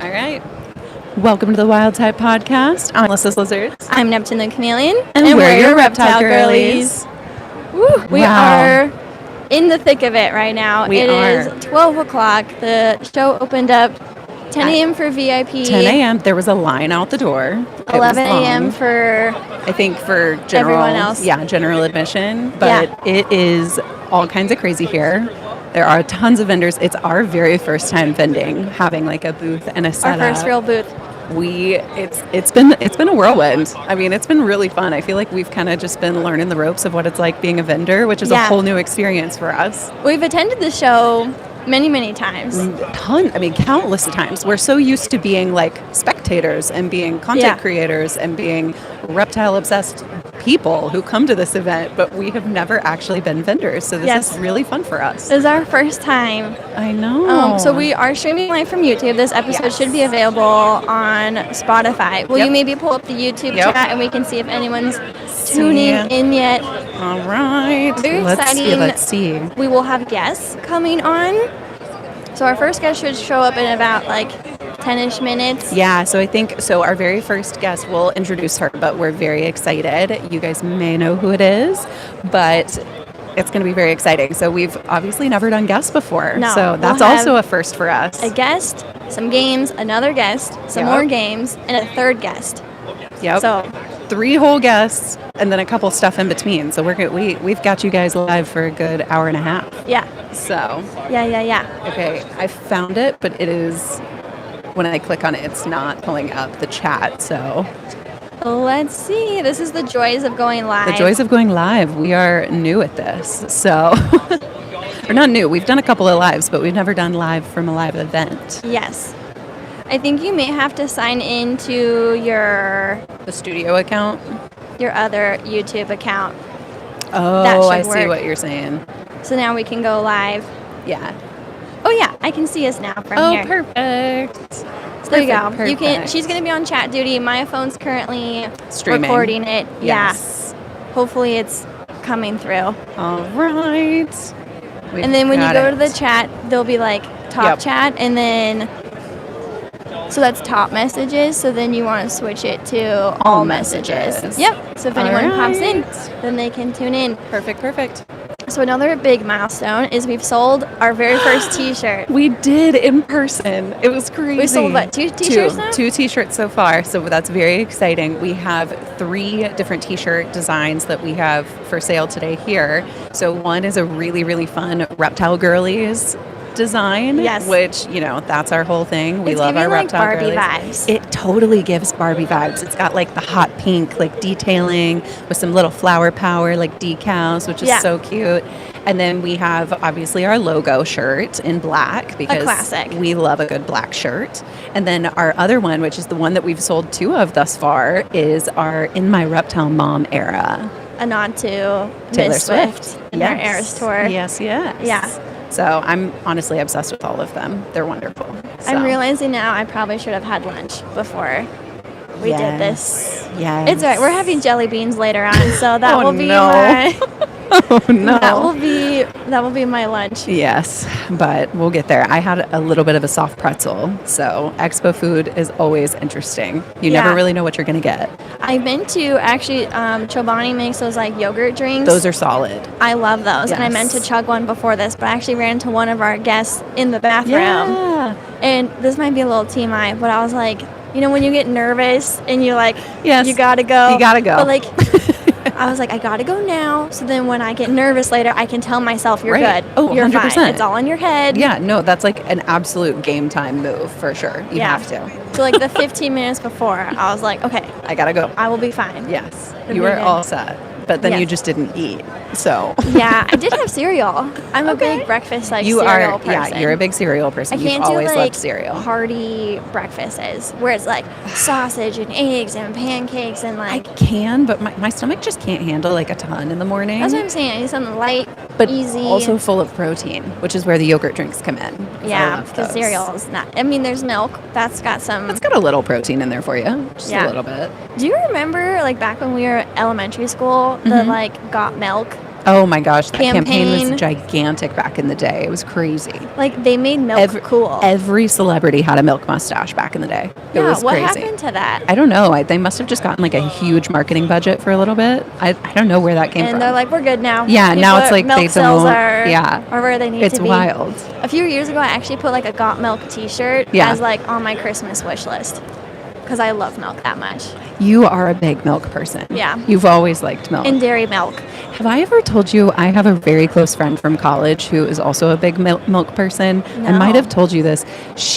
All right. Welcome to the Wild Type Podcast. I'm Lyssa's Lizards. I'm Neptune the Chameleon. And we're your reptile girlies. Woo, we are in the thick of it right now. We are. It is 12 o'clock. The show opened up 10 a.m. for VIP. 10 a.m. There was a line out the door. 11 a.m. for... I think for general... everyone else. Yeah, general admission. But It is all kinds of crazy here. There are tons of vendors. It's our very first time vending, having like a booth and a setup. Our first real booth. It's been a whirlwind. I mean, it's been really fun. I feel like we've kind of just been learning the ropes of what it's like being a vendor, which is a whole new experience for us. We've attended the show many times. Countless times. We're so used to being like spectators and being content creators and being reptile obsessed people who come to this event, but we have never actually been vendors. So this is really fun for us. This is our first time. I know. So we are streaming live from YouTube. This episode should be available on Spotify. Will you maybe pull up the YouTube chat and we can see if anyone's tuning in yet? All right. Very exciting. Let's see. We will have guests coming on. So our first guest should show up in about like 10-ish minutes. Yeah, so I think, our very first guest, we'll introduce her, but we're very excited. You guys may know who it is, but it's going to be very exciting. So we've obviously never done guests before. No, so that's also a first for us. A guest, some games, another guest, some more games, and a third guest. Yep. So 3 whole guests and then a couple stuff in between. So we've got you guys live for a good hour and a half. Yeah. So. Yeah. Okay, I found it, but it is, when I click on it, it's not pulling up the chat. So. Let's see. This is the joys of going live. The joys of going live. We are new at this. So. Or not new. We've done a couple of lives, but we've never done live from a live event. Yes. I think you may have to sign into the studio account, your other YouTube account. Oh, I see what you're saying. So now we can go live. Yeah. Oh yeah, I can see us now from here. Oh, perfect. So there you go. Perfect. She's going to be on chat duty. My phone's currently streaming, recording it. Yes. Yeah. Hopefully it's coming through. All right. And then when you go to the chat, there'll be like top chat, and then. So that's top messages, so then you want to switch it to all messages. Yep. So if anyone pops in, then they can tune in. Perfect. So another big milestone is we've sold our very first t-shirt. We did in person. It was crazy. We sold what, 2 t-shirts now? 2 t-shirts so far, so that's very exciting. We have 3 different t-shirt designs that we have for sale today here. So one is a really fun reptile girlies design, which, that's our whole thing. We love our reptile like Barbie girlies. vibes. It totally gives Barbie vibes. It's got like the hot pink like detailing with some little flower power like decals, which is so cute. And then we have obviously our logo shirt in black because a classic. We love a good black shirt. And then our other one, which is the one that we've sold 2 of thus far, is our In My Reptile Mom era. A nod to Taylor Miss Swift and her Eras tour. Yes. Yeah. So I'm honestly obsessed with all of them. They're wonderful. So. I'm realizing now I probably should have had lunch before we did this. Yes. It's all right. We're having jelly beans later on, so that will be my... Oh, no. That will be my lunch. Yes, but we'll get there. I had a little bit of a soft pretzel, so expo food is always interesting. You never really know what you're going to get. I've been to, actually, Chobani makes those like yogurt drinks. Those are solid. I love those, and I meant to chug one before this, but I actually ran into one of our guests in the bathroom. Yeah. And this might be a little TMI, but I was like, when you get nervous and you're like, you got to go. You got to go. But like... I was like, I gotta go now, so then when I get nervous later, I can tell myself you're good. Oh, you're 100%. fine. It's all in your head. Yeah, no, that's like an absolute game time move for sure. You have to. So like the 15 minutes before, I was like, okay, I gotta go. I will be fine. Yes, you were all set. But then you just didn't eat, so. Yeah, I did have cereal. I'm a big breakfast cereal person. Yeah, you're a big cereal person. I can't You've always do loved cereal. hearty breakfasts where it's like sausage and eggs and pancakes and like. I can, but my stomach just can't handle like a ton in the morning. That's what I'm saying. I need something light, but easy, also full of protein, which is where the yogurt drinks come in. Yeah, because cereal is not. I mean, there's milk. That's got some. It's got a little protein in there for you, just a little bit. Do you remember like back when we were elementary school, the like got milk Oh my gosh, that campaign was gigantic back in the day. It was crazy. Like, they made milk cool. Every celebrity had a milk mustache back in the day. It was what crazy. happened to that? I don't know. They must have just gotten like a huge marketing budget for a little bit. I don't know where that came from. And they're like, we're good now. Yeah, now it's like milk they sales don't. Are where they need to be. It's wild. A few years ago, I actually put like a Got Milk t-shirt as like on my Christmas wish list. Because I love milk that much. You are a big milk person. Yeah. You've always liked milk. And dairy milk. Have I ever told you I have a very close friend from college who is also a big milk person? No. I might have told you this.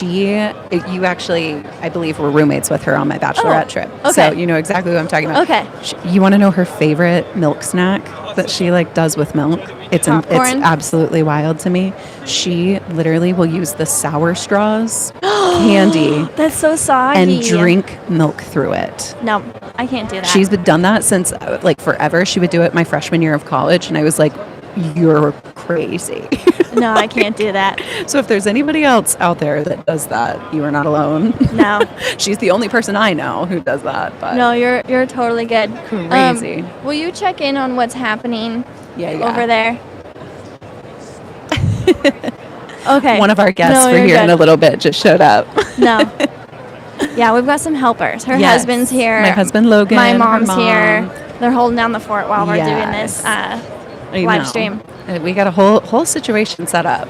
You actually, I believe, were roommates with her on my bachelorette trip. Okay. So you know exactly what I'm talking about. Okay. You want to know her favorite milk snack that she like does with milk? It's absolutely wild to me. She literally will use the sour straws candy. That's so soggy. And drink milk through it. No, I can't do that. She's done that since like forever. She would do it my freshman year of college, and I was like, "You're crazy." No, I can't do that. So if there's anybody else out there that does that, you are not alone. No. She's the only person I know who does that. But no, you're totally good. Crazy. Will you check in on what's happening over there? Okay. One of our guests for here in a little bit just showed up. No. Yeah, we've got some helpers. Her husband's here. My husband Logan. My mom's here. They're holding down the fort while we're doing this live stream. We got a whole situation set up.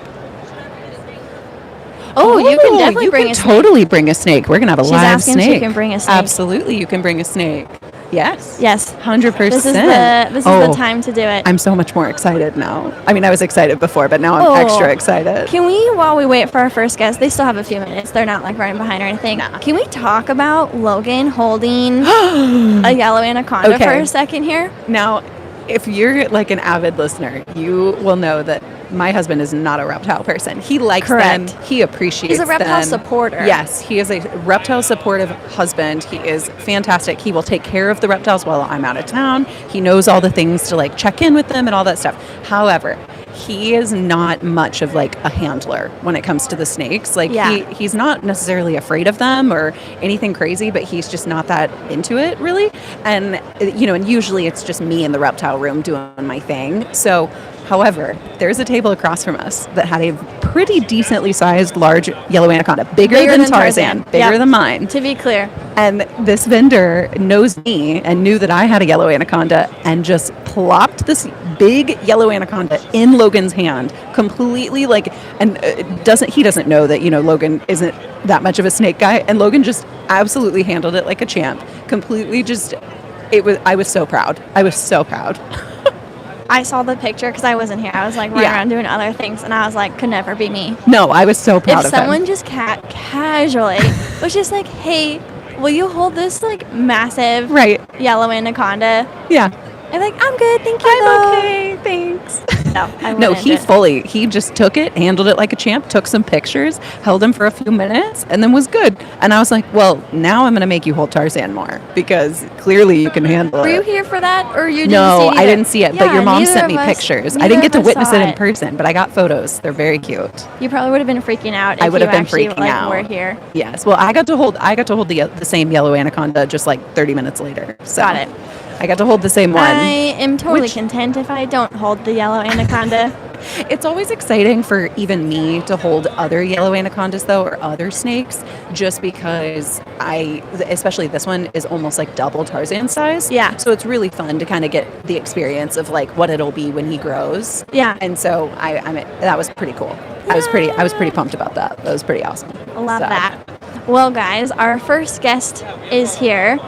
Oh, you can definitely bring a snake. Totally bring a snake. We're gonna have a live snake. She's asking if she can bring a snake. Absolutely, you can bring a snake. Yes. Yes. 100%. This is the time to do it. I'm so much more excited now. I mean, I was excited before, but now I'm extra excited. Can we, while we wait for our first guest, they still have a few minutes. They're not like running behind or anything. Nah. Can we talk about Logan holding a yellow anaconda for a second here? Now, if you're like an avid listener, you will know that my husband is not a reptile person. He likes them. He appreciates them. He's a reptile supporter. Yes, he is a reptile supportive husband. He is fantastic. He will take care of the reptiles while I'm out of town. He knows all the things to like check in with them and all that stuff. However, he is not much of like a handler when it comes to the snakes. Like he's not necessarily afraid of them or anything crazy, but he's just not that into it really. And and usually it's just me in the reptile room doing my thing. So however, there's a table across from us that had a pretty decently sized large yellow anaconda, bigger than Tarzan, bigger than mine. To be clear. And this vendor knows me and knew that I had a yellow anaconda and just plopped this big yellow anaconda in Logan's hand, completely he doesn't know that, Logan isn't that much of a snake guy. And Logan just absolutely handled it like a champ. Completely I was so proud. I was so proud. I saw the picture because I wasn't here. I was like running around doing other things, and I was like, could never be me. No, I was so proud of him. If someone just casually was just like, hey, will you hold this like massive yellow anaconda? Yeah. I'm like, I'm good, thank you. I'm okay, thanks. No, he just took it, handled it like a champ, took some pictures, held him for a few minutes, and then was good. And I was like, well, now I'm going to make you hold Tarzan more because clearly you can handle it. Were you here for that, or you didn't see it? No, I didn't see it, but your mom sent me pictures. I didn't get to witness it in person, but I got photos. They're very cute. You probably would have been freaking out. I would have been freaking out. Were here. Yes. Well, I got to hold the same yellow anaconda just like 30 minutes later. So. Got it. I got to hold the same one. I am totally content if I don't hold the yellow anaconda. It's always exciting for even me to hold other yellow anacondas, though, or other snakes, just because especially this one, is almost like double Tarzan size. Yeah. So it's really fun to kind of get the experience of like what it'll be when he grows. Yeah. And so that was pretty cool. Yeah. I was pretty pumped about that. That was pretty awesome. Love that. Well, guys, our first guest is here.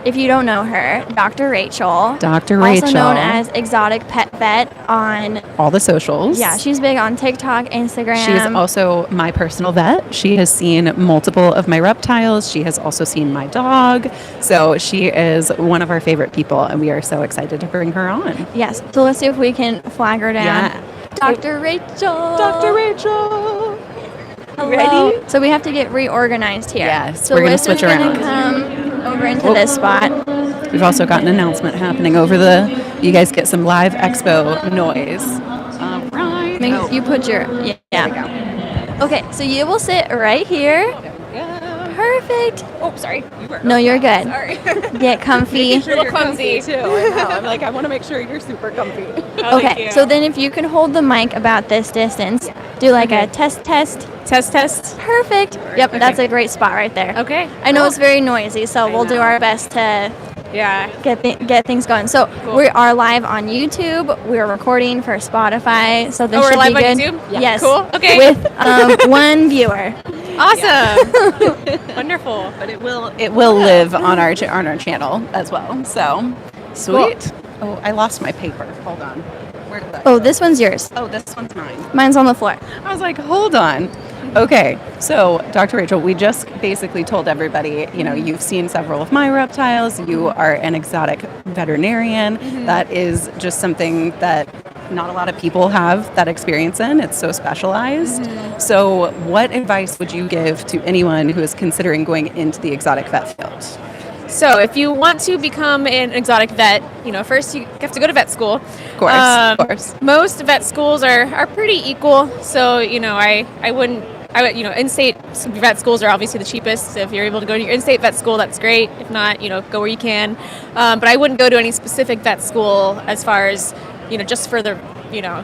If you don't know her, Dr. Rachel. Dr. Rachel. Also known as Exotic Pet Vet on all the socials. Yeah, she's big on TikTok, Instagram. She's also my personal vet. She has seen multiple of my reptiles. She has also seen my dog. So she is one of our favorite people, and we are so excited to bring her on. Yes. So let's see if we can flag her down. Yeah. Dr. Rachel. Dr. Rachel. Hello. Ready? So we have to get reorganized here. Yes, so we're going to switch around. Come over into this spot. We've also got an announcement happening over you guys get some live expo noise. All right. You put your, There we go. Okay, so you will sit right here. There we go. Perfect. Oh, sorry. No, you're good. Sorry. Get comfy. A little clumsy too. I know. I'm like, I want to make sure you're super comfy. Oh, Okay, so then if you can hold the mic about this distance, do like a test. Test. Perfect. Yep, that's a great spot right there. Okay. I know it's very noisy, so we'll do our best to get things going. So we are live on YouTube. We're recording for Spotify, so this we're should live be on good. YouTube? Yeah. Yes. Cool. Okay. With one viewer. Awesome. Wonderful. But it will live on our channel as well. So sweet. Cool. Oh, I lost my paper. Hold on. Where did that go? This one's yours. Oh, this one's mine. Mine's on the floor. I was like, hold on. Okay, so Dr. Rachel, we just basically told everybody, you've seen several of my reptiles. You are an exotic veterinarian. Mm-hmm. That is just something that not a lot of people have that experience in. It's so specialized. Mm-hmm. So what advice would you give to anyone who is considering going into the exotic vet field? So if you want to become an exotic vet, first you have to go to vet school. Of course. Most vet schools are pretty equal. So, in-state vet schools are obviously the cheapest. So if you're able to go to your in-state vet school, that's great. If not, go where you can. But I wouldn't go to any specific vet school as far as, just for the,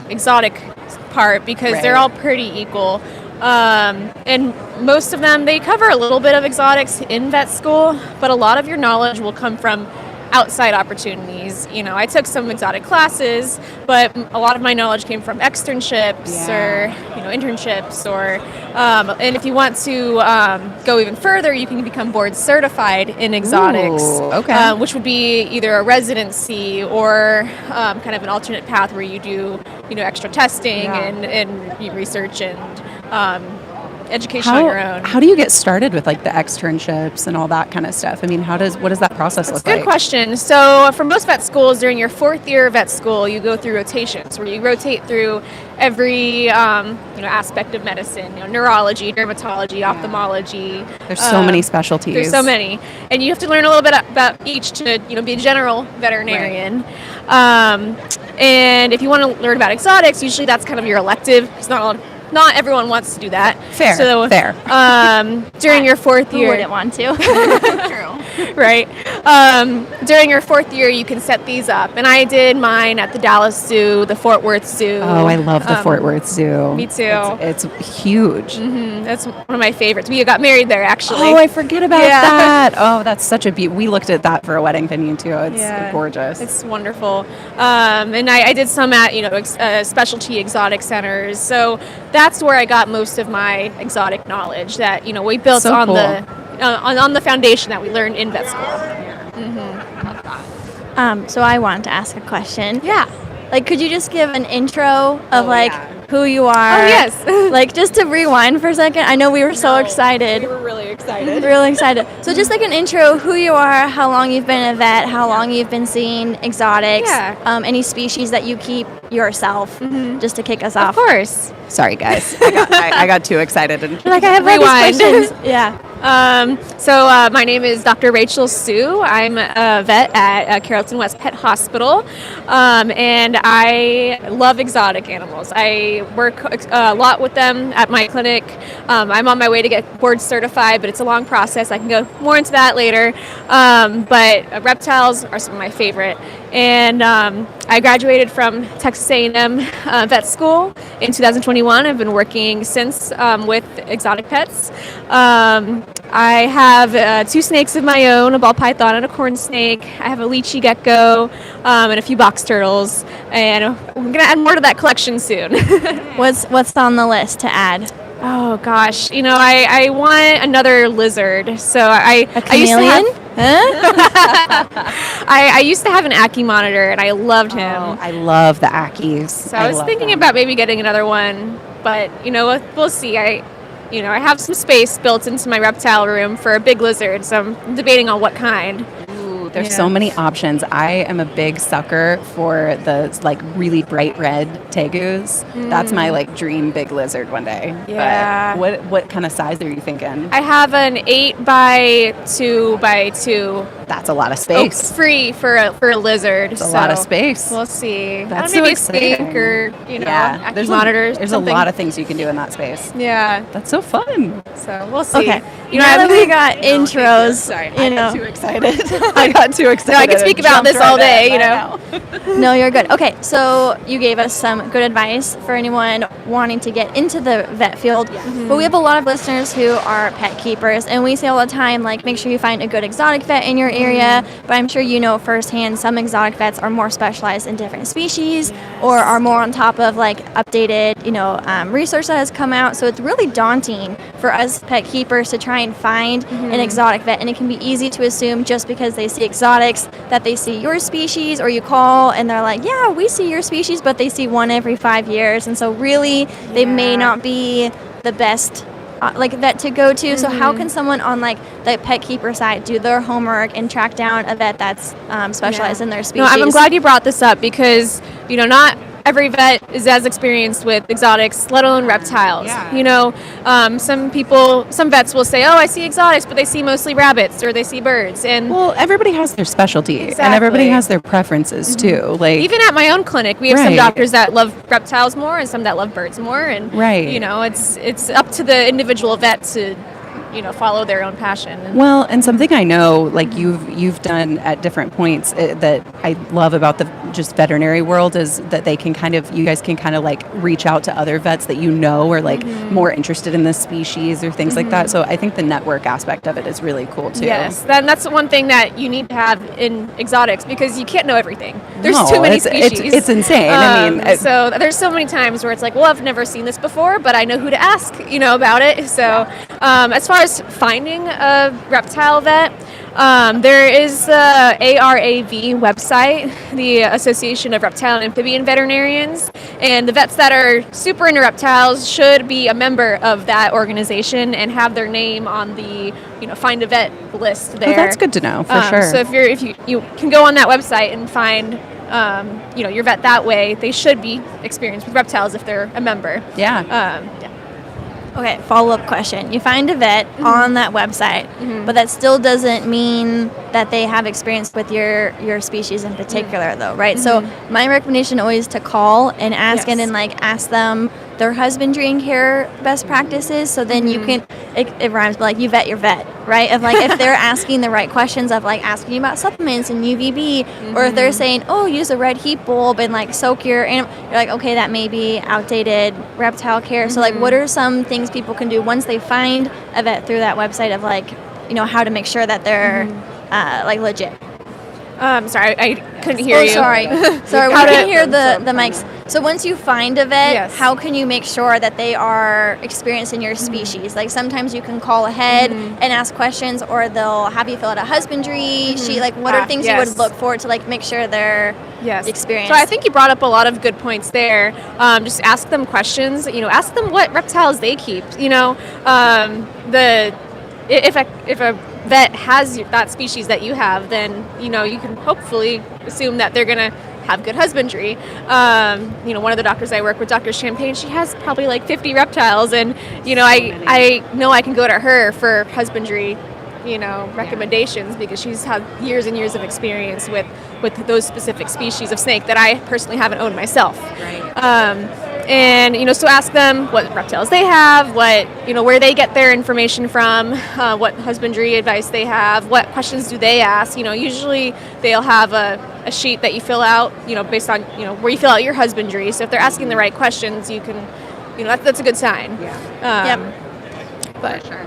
exotic part, because they're all pretty equal. And most of them, they cover a little bit of exotics in vet school, but a lot of your knowledge will come from outside opportunities. I took some exotic classes, but a lot of my knowledge came from externships or internships, or and if you want to go even further, you can become board certified in exotics. Ooh, which would be either a residency or kind of an alternate path where you do extra testing and you research and education on your own. How do you get started with like the externships and all that kind of stuff? I mean, what does that process look like? Good question. So for most vet schools, during your 4th year of vet school, you go through rotations where you rotate through every aspect of medicine, neurology, dermatology, ophthalmology. There's so many specialties. There's so many. And you have to learn a little bit about each to, be a general veterinarian. Right. And if you want to learn about exotics, usually that's kind of your elective. It's not everyone wants to do that. Fair. During your 4th year, who wouldn't want to? True. Right. During your 4th year, you can set these up, and I did mine at the Dallas Zoo, the Fort Worth Zoo. Oh, I love the Fort Worth Zoo. Me too. It's huge. Mm-hmm. That's one of my favorites. We got married there, actually. Oh, I forget about that. Oh, that's such a beauty. We looked at that for a wedding venue too. It's gorgeous. It's wonderful. And I did some at specialty exotic centers. So that's where I got most of my exotic knowledge that we built on the foundation that we learned in vet school. Mm-hmm. So I wanted to ask a question. Yeah. Like, could you just give an intro of who you are? Oh, yes. Like, just to rewind for a second. I know we were so excited. We were really excited. Really excited. So just like an intro, who you are, how long you've been a vet, how long you've been seeing exotics, any species that you keep yourself, just to kick us off. Of course. Sorry, guys. I got too excited. And I have rewind. questions. Yeah. So my name is Dr. Rachel Sue. I'm a vet at Carrollton West Pet Hospital, and I love exotic animals. I work a lot with them at my clinic. I'm on my way to get board certified, but it's a long process. I can go more into that later. But reptiles are some of my favorite. And I graduated from Texas A&M vet school in 2021. I've been working since with exotic pets. I have 2 snakes of my own, a ball python and a corn snake. I have a lychee gecko and a few box turtles. And I'm going to add more to that collection soon. What's on the list to add? Oh, gosh. I want another lizard. So a chameleon? I used to have an Ackie monitor, and I loved him. Oh, I love the Ackies. So I was thinking about maybe getting another one, but we'll see. I have some space built into my reptile room for a big lizard, so I'm debating on what kind. There's so many options. I am a big sucker for the really bright red tegus. That's my dream big lizard one day. Yeah. But what kind of size are you thinking? I have an 8x2x2. That's a lot of space. Free for a lizard. It's a lot of space. We'll see. That's maybe so a snake or there's monitors. There's something. A lot of things you can do in that space. Yeah. That's so fun. So we'll see. Okay. You know, now that we got intros, I got too excited. I got too excited. No, I could speak about this all day, you know. No, you're good. Okay, so you gave us some good advice for anyone wanting to get into the vet field. But we have a lot of listeners who are pet keepers, and we say all the time, like, make sure you find a good exotic vet in your area. But I'm sure you know firsthand some exotic vets are more specialized in different species or are more on top of like updated, research that has come out. So it's really daunting for us pet keepers to try and find an exotic vet, and it can be easy to assume just because they see exotics that they see your species, or you call and they're like, yeah, we see your species, but they see one every 5 years, and so really they may not be the best vet to go to. So how can someone on like the pet keeper side do their homework and track down a vet that's specialized in their species? No, I'm glad you brought this up because not every vet is as experienced with exotics, let alone reptiles. Some vets will say, oh, I see exotics, but they see mostly rabbits or they see birds. And well, everybody has their specialty and everybody has their preferences too. Like even at my own clinic, we have some doctors that love reptiles more and some that love birds more. And it's up to the individual vet to follow their own passion. Well, and something I know, like you've done at different points that I love about the just veterinary world is that you guys can kind of like reach out to other vets that are like more interested in the species or things like that. So I think the network aspect of it is really cool too. Yes, that's one thing that you need to have in exotics because you can't know everything. There's too many species. It's insane. So there's so many times where it's like, well, I've never seen this before, but I know who to ask, about it. So as far as finding a reptile vet, there is the ARAV website, the Association of Reptile and Amphibian Veterinarians, and the vets that are super into reptiles should be a member of that organization and have their name on the find a vet list there. Oh, that's good to know for sure. So if you can go on that website and find your vet that way, they should be experienced with reptiles if they're a member. Okay, follow-up question. You find a vet on that website, but that still doesn't mean that they have experience with your species in particular, though, right? So my recommendation always to call and ask and then ask them their husbandry and care best practices. So then you can, it rhymes, but like you vet your vet, right? Of like if they're asking the right questions of like asking you about supplements and UVB, or if they're saying, oh, use a red heat bulb and like soak your animal, you're like, okay, that may be outdated reptile care. So like what are some things people can do once they find a vet through that website of like, how to make sure that they're like legit? Sorry, I couldn't hear you. Sorry, we can hear the mics. So once you find a vet, how can you make sure that they are experienced in your species? Like sometimes you can call ahead and ask questions, or they'll have you fill out a husbandry sheet. Like what are things you would look for to like make sure they're experienced? So I think you brought up a lot of good points there. Just ask them questions. Ask them what reptiles they keep. If a vet has that species that you have, then you can hopefully assume that they're gonna have good husbandry. One of the doctors I work with, Dr. Champagne, she has probably like 50 reptiles, and I know I can go to her for husbandry recommendations because she's had years and years of experience with those specific species of snake that I personally haven't owned myself. So ask them what reptiles they have, where they get their information from, what husbandry advice they have, what questions do they ask. Usually they'll have a sheet that you fill out, based on, where you fill out your husbandry. So if they're asking the right questions, you can, that's a good sign. But sure.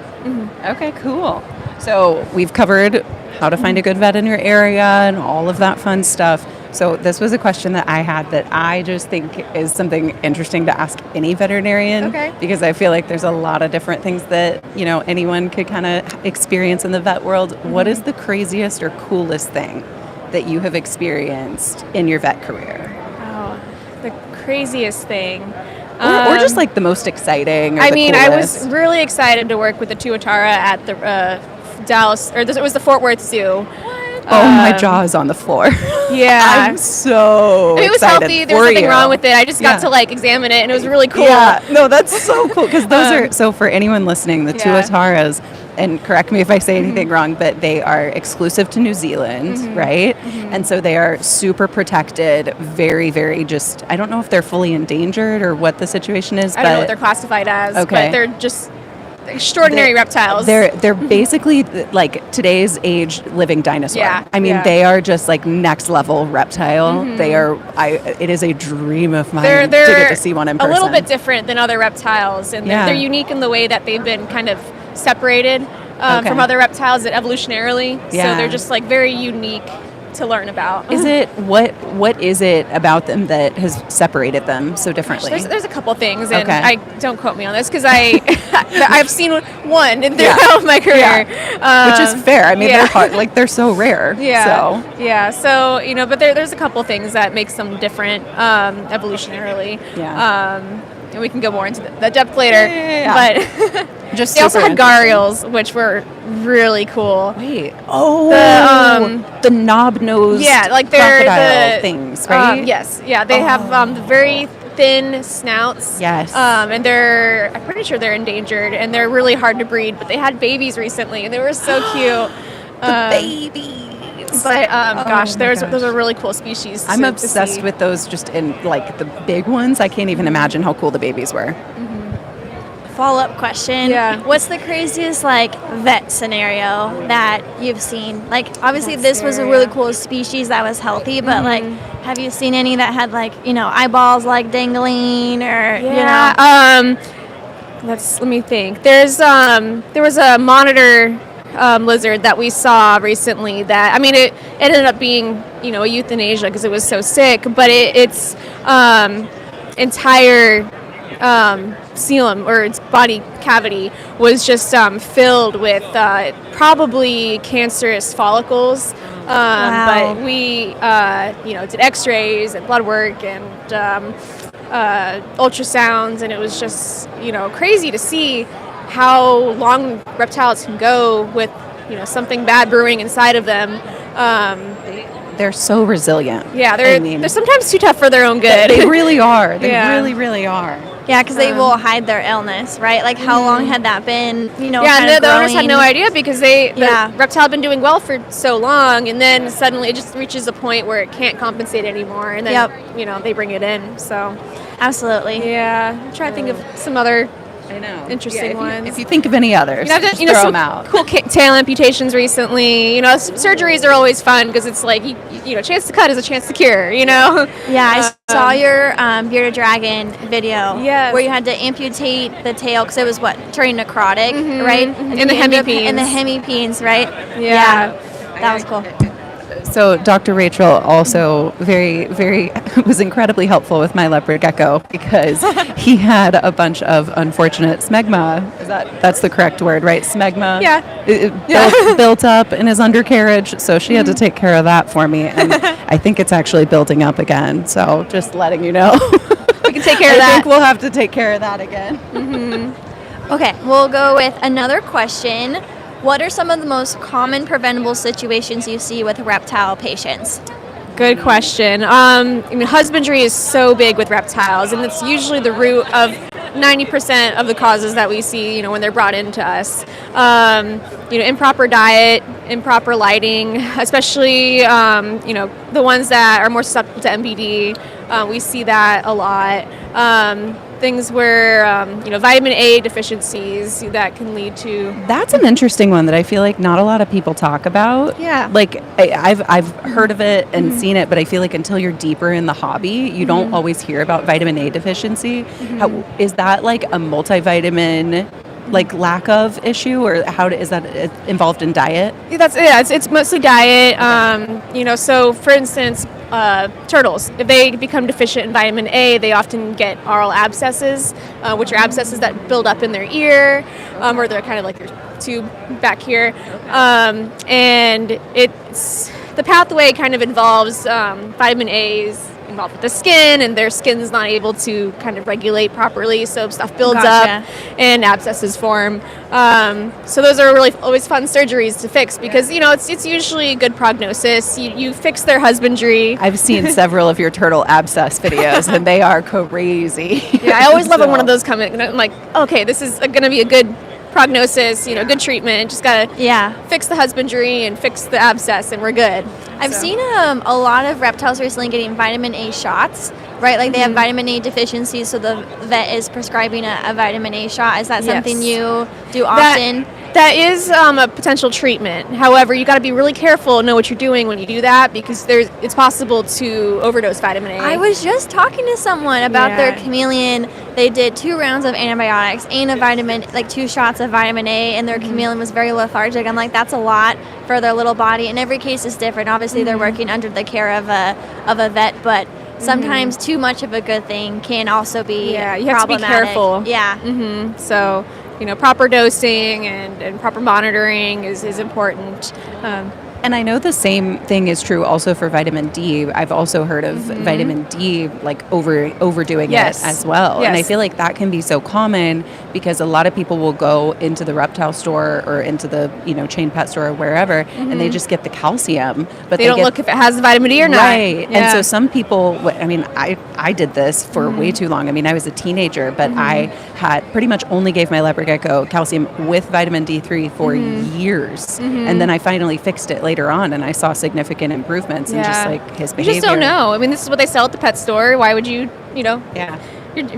Okay, cool. So we've covered how to find a good vet in your area and all of that fun stuff. So this was a question that I had that I just think is something interesting to ask any veterinarian, because I feel like there's a lot of different things that, anyone could kind of experience in the vet world. What is the craziest or coolest thing that you have experienced in your vet career? Oh, the craziest thing. Or just like the most exciting or I the mean, coolest. I was really excited to work with the tuatara at the Dallas, or it was the Fort Worth Zoo. Oh, my jaw is on the floor. Yeah. I'm so it was excited healthy. There was nothing wrong with it. I just got to examine it, and it was really cool. Yeah, no, that's so cool, because those are, so for anyone listening, the tuataras, and correct me if I say anything wrong, but they are exclusive to New Zealand, right? And so they are super protected, very, very just, I don't know if they're fully endangered or what the situation is. I don't know what they're classified as, but they're just extraordinary reptiles. They're basically like today's age living dinosaur. Yeah, I mean, they are just like next level reptile. They are. It is a dream of mine to get to see one in person. A little bit different than other reptiles, and they're unique in the way that they've been kind of separated from other reptiles evolutionarily. Yeah. So they're just like very unique to learn about. Is it what is it about them that has separated them so differently? There's a couple things, and I don't quote me on this because I've seen one throughout my career, which is fair. I mean, they're hard, like they're so rare. So but there's a couple things that makes them different evolutionarily. And we can go more into the depth later. But just they also had gharials, which were really cool. Wait, the knob nose, like they're crocodile things, right? Yes, they have very thin snouts. Yes, and I'm pretty sure they're endangered, and they're really hard to breed. But they had babies recently, and they were so cute. The babies. But those are really cool species. I'm obsessed with those, just in like the big ones. I can't even imagine how cool the babies were. Follow-up question. What's the craziest like vet scenario that you've seen? Like obviously this was a really cool species that was healthy, but like have you seen any that had like, eyeballs like dangling or let me think. There was a monitor lizard that we saw recently that, I mean, it ended up being, a euthanasia because it was so sick, but its entire coelom, or its body cavity, was just filled with probably cancerous follicles. Wow. But we, did x-rays and blood work and ultrasounds, and it was just, crazy to see how long reptiles can go with, something bad brewing inside of them. They're so resilient. Yeah, they're sometimes too tough for their own good. They really are. They really, really are. Yeah, because they will hide their illness, right? Like how long had that been? The owners had no idea because the reptile had been doing well for so long, and then suddenly it just reaches a point where it can't compensate anymore, and then they bring it in. So absolutely. Yeah, I'm trying to think of some other. I know. Interesting ones. If you think of any others, just throw them out. Cool tail amputations recently. Surgeries are always fun because it's like, chance to cut is a chance to cure, Yeah, I saw your bearded dragon video where you had to amputate the tail because it was turning necrotic, right? In the hemipenes. In the hemipenes, right? Yeah. That was cool. So Dr. Rachel also very, very was incredibly helpful with my leopard gecko because he had a bunch of unfortunate smegma. That's the correct word, right? Smegma. Built up in his undercarriage, so she had to take care of that for me, and I think it's actually building up again. So just letting you know, we can take care of that. I think we'll have to take care of that again. Okay, we'll go with another question. What are some of the most common preventable situations you see with reptile patients? Good question. Husbandry is so big with reptiles, and it's usually the root of 90% of the causes that we see, when they're brought into us. Improper diet, improper lighting, especially, the ones that are more susceptible to MPD. We see that a lot. Things where, vitamin A deficiencies that can lead to. That's an interesting one that I feel like not a lot of people talk about. Yeah. Like I've heard of it and seen it, but I feel like until you're deeper in the hobby, you don't always hear about vitamin A deficiency. Is that like a multivitamin lack of issue, or is that involved in diet? It's mostly diet. So for instance, turtles, if they become deficient in vitamin A, they often get oral abscesses, which are abscesses that build up in their ear, or they're kind of like your tube back here. And the pathway kind of involves vitamin A's involved with the skin, and their skin's not able to kind of regulate properly, so stuff builds up and abscesses form. So those are really always fun surgeries to fix because it's usually good prognosis. You fix their husbandry. I've seen several of your turtle abscess videos, and they are crazy. Yeah, I always love when one of those come in, and I'm like, okay, this is going to be a good prognosis, good treatment. Just gotta fix the husbandry and fix the abscess, and we're good. I've seen a lot of reptiles recently getting vitamin A shots. right? Like they have vitamin A deficiency, so the vet is prescribing a vitamin A shot. Is that something you do often? That is a potential treatment. However, you got to be really careful and know what you're doing when you do that, because it's possible to overdose vitamin A. I was just talking to someone about their Chameleon. They did 2 rounds of antibiotics and a vitamin, like 2 shots of vitamin A, and their Chameleon was very lethargic. I'm like, that's a lot for their little body, and every case is different. Obviously, they're working under the care of a vet, but sometimes too much of a good thing can also be you have to be careful. So, proper dosing and proper monitoring is important. And I know the same thing is true also for vitamin D. I've also heard of vitamin D like overdoing it as well. And I feel like that can be so common because a lot of people will go into the reptile store or into the chain pet store or wherever, and they just get the calcium, but they don't look if it has vitamin D or not. Right. And so some people, I mean, I did this for way too long. I mean, I was a teenager, but I had pretty much only gave my leopard gecko calcium with vitamin D3 for years, and then I finally fixed it later on, and I saw significant improvements in just like his behavior. You just don't know. I mean, this is what they sell at the pet store. Why would you, you're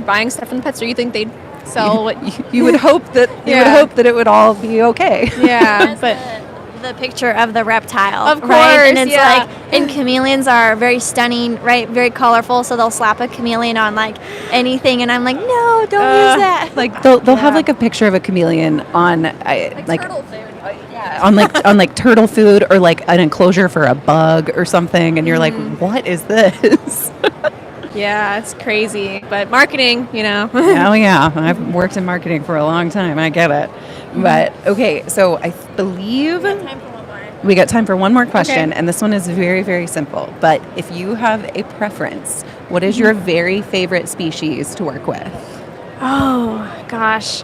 buying stuff from the pet store. You think they'd sell what you would hope that it would all be okay. Yeah, but the picture of the reptile, of course, right? And it's like, and chameleons are very stunning, right? Very colorful. So they'll slap a chameleon on like anything, and I'm like, no, don't use that. Like they'll have like a picture of a chameleon on like turtle food. on like turtle food or like an enclosure for a bug or something, and you're like, what is this? Yeah, it's crazy. But marketing, Oh yeah, I've worked in marketing for a long time. I get it. But okay, so I believe we got time for one more question, and this one is very, very simple. But if you have a preference, what is your very favorite species to work with? Oh gosh,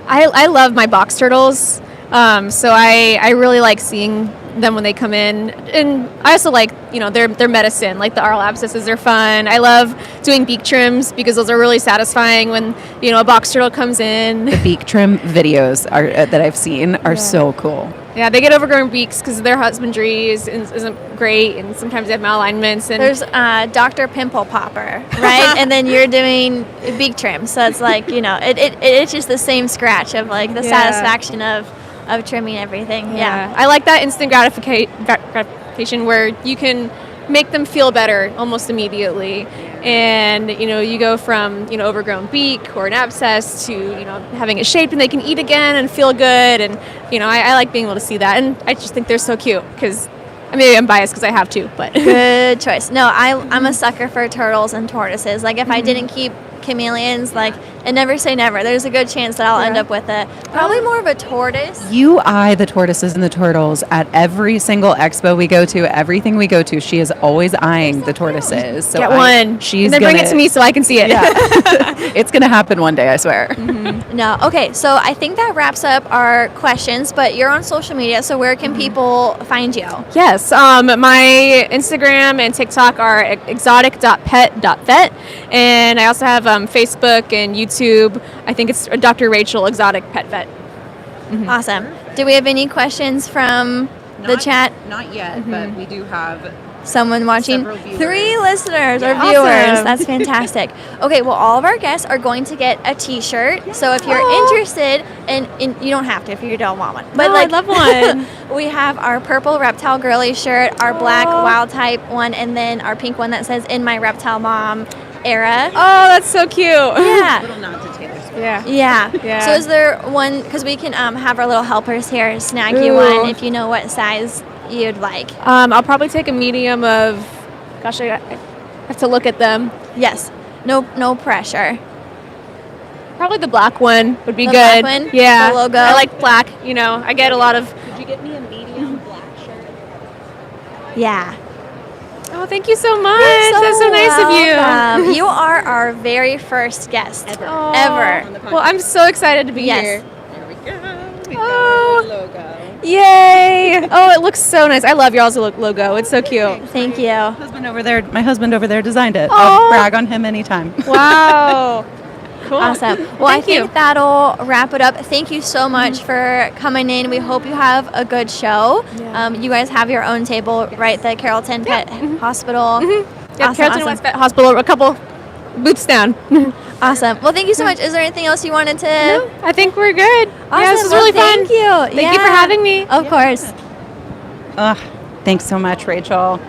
I love my box turtles. So I really like seeing them when they come in, and I also like their medicine, like the oral abscesses are fun. I love doing beak trims because those are really satisfying when a box turtle comes in. The beak trim videos that I've seen are so cool. Yeah, they get overgrown beaks because their husbandry isn't great, and sometimes they have malalignments. And there's Dr. Pimple Popper, right? And then you're doing beak trim, so it's like it's just the same scratch of like the satisfaction of trimming everything. I like that instant gratification where you can make them feel better almost immediately, and you go from overgrown beak or an abscess to having it shaped and they can eat again and feel good, and I like being able to see that, and I just think they're so cute because maybe I'm biased because I have to, but good choice. No, I'm a sucker for turtles and tortoises. Like if I didn't keep chameleons, like, and never say never. There's a good chance that I'll end up with probably more of a tortoise. You eye the tortoises and the turtles at every single expo we go to, everything we go to. She is always eyeing the tortoises. So get one. She's and then bring it to me so I can see it. Yeah. It's going to happen one day, I swear. No. Okay. So I think that wraps up our questions, but you're on social media. So where can people find you? Yes. My Instagram and TikTok are exotic.pet.vet. And I also have Facebook and YouTube. I think it's Dr. Rachel Exotic Pet Vet. Awesome. Do we have any questions from the chat? Not yet, but we do have someone watching. 3 listeners or viewers. Awesome. That's fantastic. Okay, well, all of our guests are going to get a t-shirt. So if you're interested, and you don't have to if you don't want one. But I'd love one. We have our purple Reptile Girly shirt, our black Wild Type one, and then our pink one that says In My Reptile Mom Era. Oh, that's so cute. Yeah. little nod to Taylor Swift. Yeah. So is there one, because we can have our little helpers here snag you one if you know what size you'd like. I'll probably take a medium of, gosh, I have to look at them. Yes. No pressure. Probably the black one would be The good. black one? Yeah. The logo? I like black. I get a lot of. Could you get me a medium black shirt? Yeah. Oh, thank you so much. That's so nice of you. You are our very first guest ever. Well, I'm so excited to be here. There we go. Oh. Logo. Yay! Oh, it looks so nice. I love y'all's logo. It's so cute. Thank you. My husband over there designed it. Oh. I'll brag on him anytime. Wow. Cool. Awesome. Well, Thank I think that'll wrap it up. Thank you so much for coming in. We hope you have a good show. Yeah. You guys have your own table, right? The Carrollton Pet Hospital. Yeah, Awesome, Carrollton West Pet Hospital. A couple boots down. Awesome. Well, thank you so much. Is there anything else you wanted to? No, I think we're good. Awesome. Yeah, this was really fun. Thank you. Thank you for having me. Of course. Thanks so much, Rachel.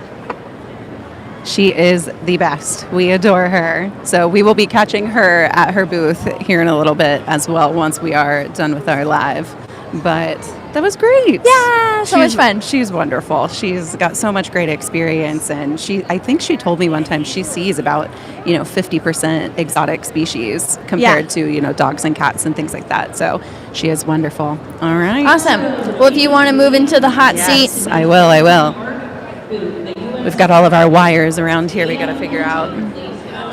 She is the best. We adore her. So we will be catching her at her booth here in a little bit as well once we are done with our live. But that was great. Yeah, so much fun. She's wonderful. She's got so much great experience, and I think she told me one time she sees about 50% exotic species compared to dogs and cats and things like that. So she is wonderful. All right. Awesome. Well, if you want to move into the hot seat, I will. We've got all of our wires around here we got to figure out.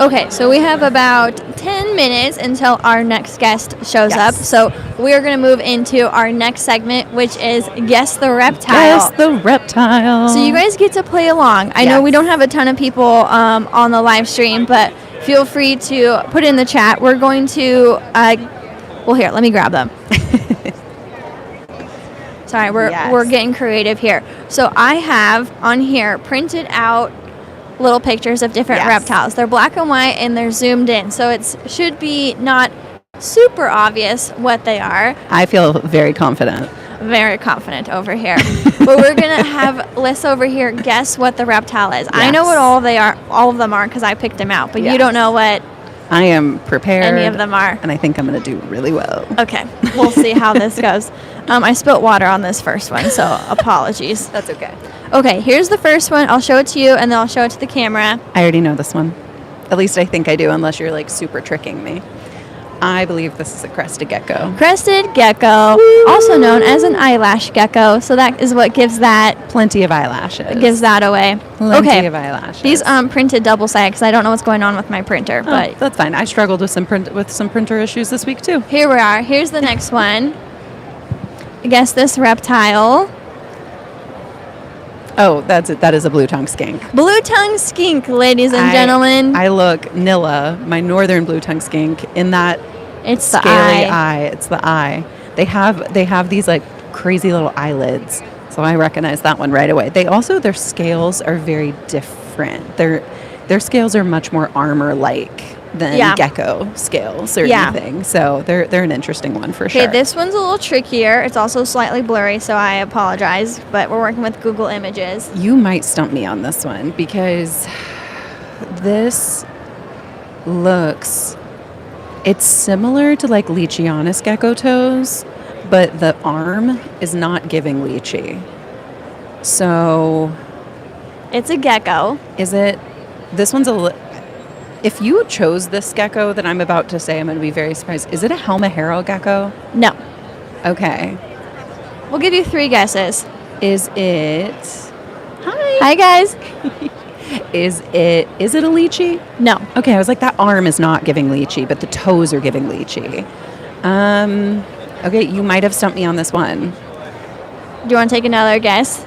Okay, so we have about 10 minutes until our next guest shows up. So we are going to move into our next segment, which is Guess the Reptile. Guess the Reptile. So you guys get to play along. I know we don't have a ton of people on the live stream, but feel free to put it in the chat. We're going to, here, let me grab them. Sorry, we're getting creative here. So I have on here printed out little pictures of different reptiles. They're black and white and they're zoomed in, so it should be not super obvious what they are. I feel very confident. Very confident over here. But we're gonna have Lyssa over here guess what the reptile is. I know what all of them are because I picked them out, but you don't know what I am prepared. Any of them are. And I think I'm going to do really well. Okay. We'll see how this goes. I spilt water on this first one, so apologies. That's okay. Okay, here's the first one. I'll show it to you, and then I'll show it to the camera. I already know this one. At least I think I do, unless you're like super tricking me. I believe this is a crested gecko. Crested gecko, also known as an eyelash gecko. So that is what gives that... Plenty of eyelashes. Gives that away. Plenty of eyelashes. These printed double-sided because I don't know what's going on with my printer. But that's fine. I struggled with some printer issues this week, too. Here we are. Here's the next one. Guess this reptile. Oh, that's it. That is a blue-tongue skink. Blue-tongue skink, ladies and gentlemen. I look Nilla, my northern blue-tongue skink, in that it's the scaly eye. It's the eye. They have these like crazy little eyelids, so I recognize that one right away. Their scales are very different. Their scales are much more armor-like than gecko scales or anything. So they're an interesting one for sure. Okay, this one's a little trickier. It's also slightly blurry, so I apologize, but we're working with Google Images. You might stump me on this one because this looks... It's similar to like Leachianus gecko toes, but the arm is not giving lychee. So... It's a gecko. Is it... This one's if you chose this gecko that I'm about to say, I'm going to be very surprised. Is it a Halmahera gecko? No. Okay. We'll give you 3 guesses. Is it... Hi, guys. Is it a lychee? No. Okay, I was like, that arm is not giving lychee, but the toes are giving lychee. Okay, you might have stumped me on this one. Do you want to take another guess?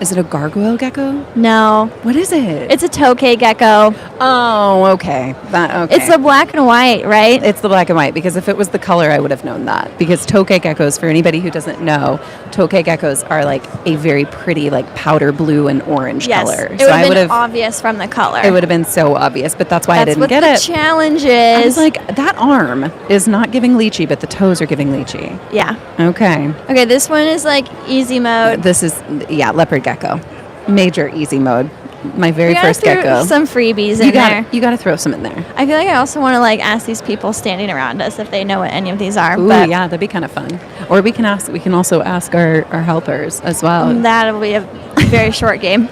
Is it a gargoyle gecko? No. What is it? It's a tokay gecko. Oh, okay. Okay. It's the black and white, right? It's the black and white, because if it was the color, I would have known that. Because tokay geckos, for anybody who doesn't know, tokay geckos are like a very pretty, like powder blue and orange color. It would have been obvious from the color. It would have been so obvious, but that's why I didn't get it. That's what the challenge is. I was like, that arm is not giving lychee, but the toes are giving lychee. Yeah. Okay. Okay, this one is like easy mode. This is, leopard gecko. Major easy mode. My very first gecko. Some freebies in there. You got to throw some in there. I feel like I also want to like ask these people standing around us if they know what any of these are. Ooh, yeah, that'd be kind of fun. Or we can also ask our helpers as well. That'll be a very short game.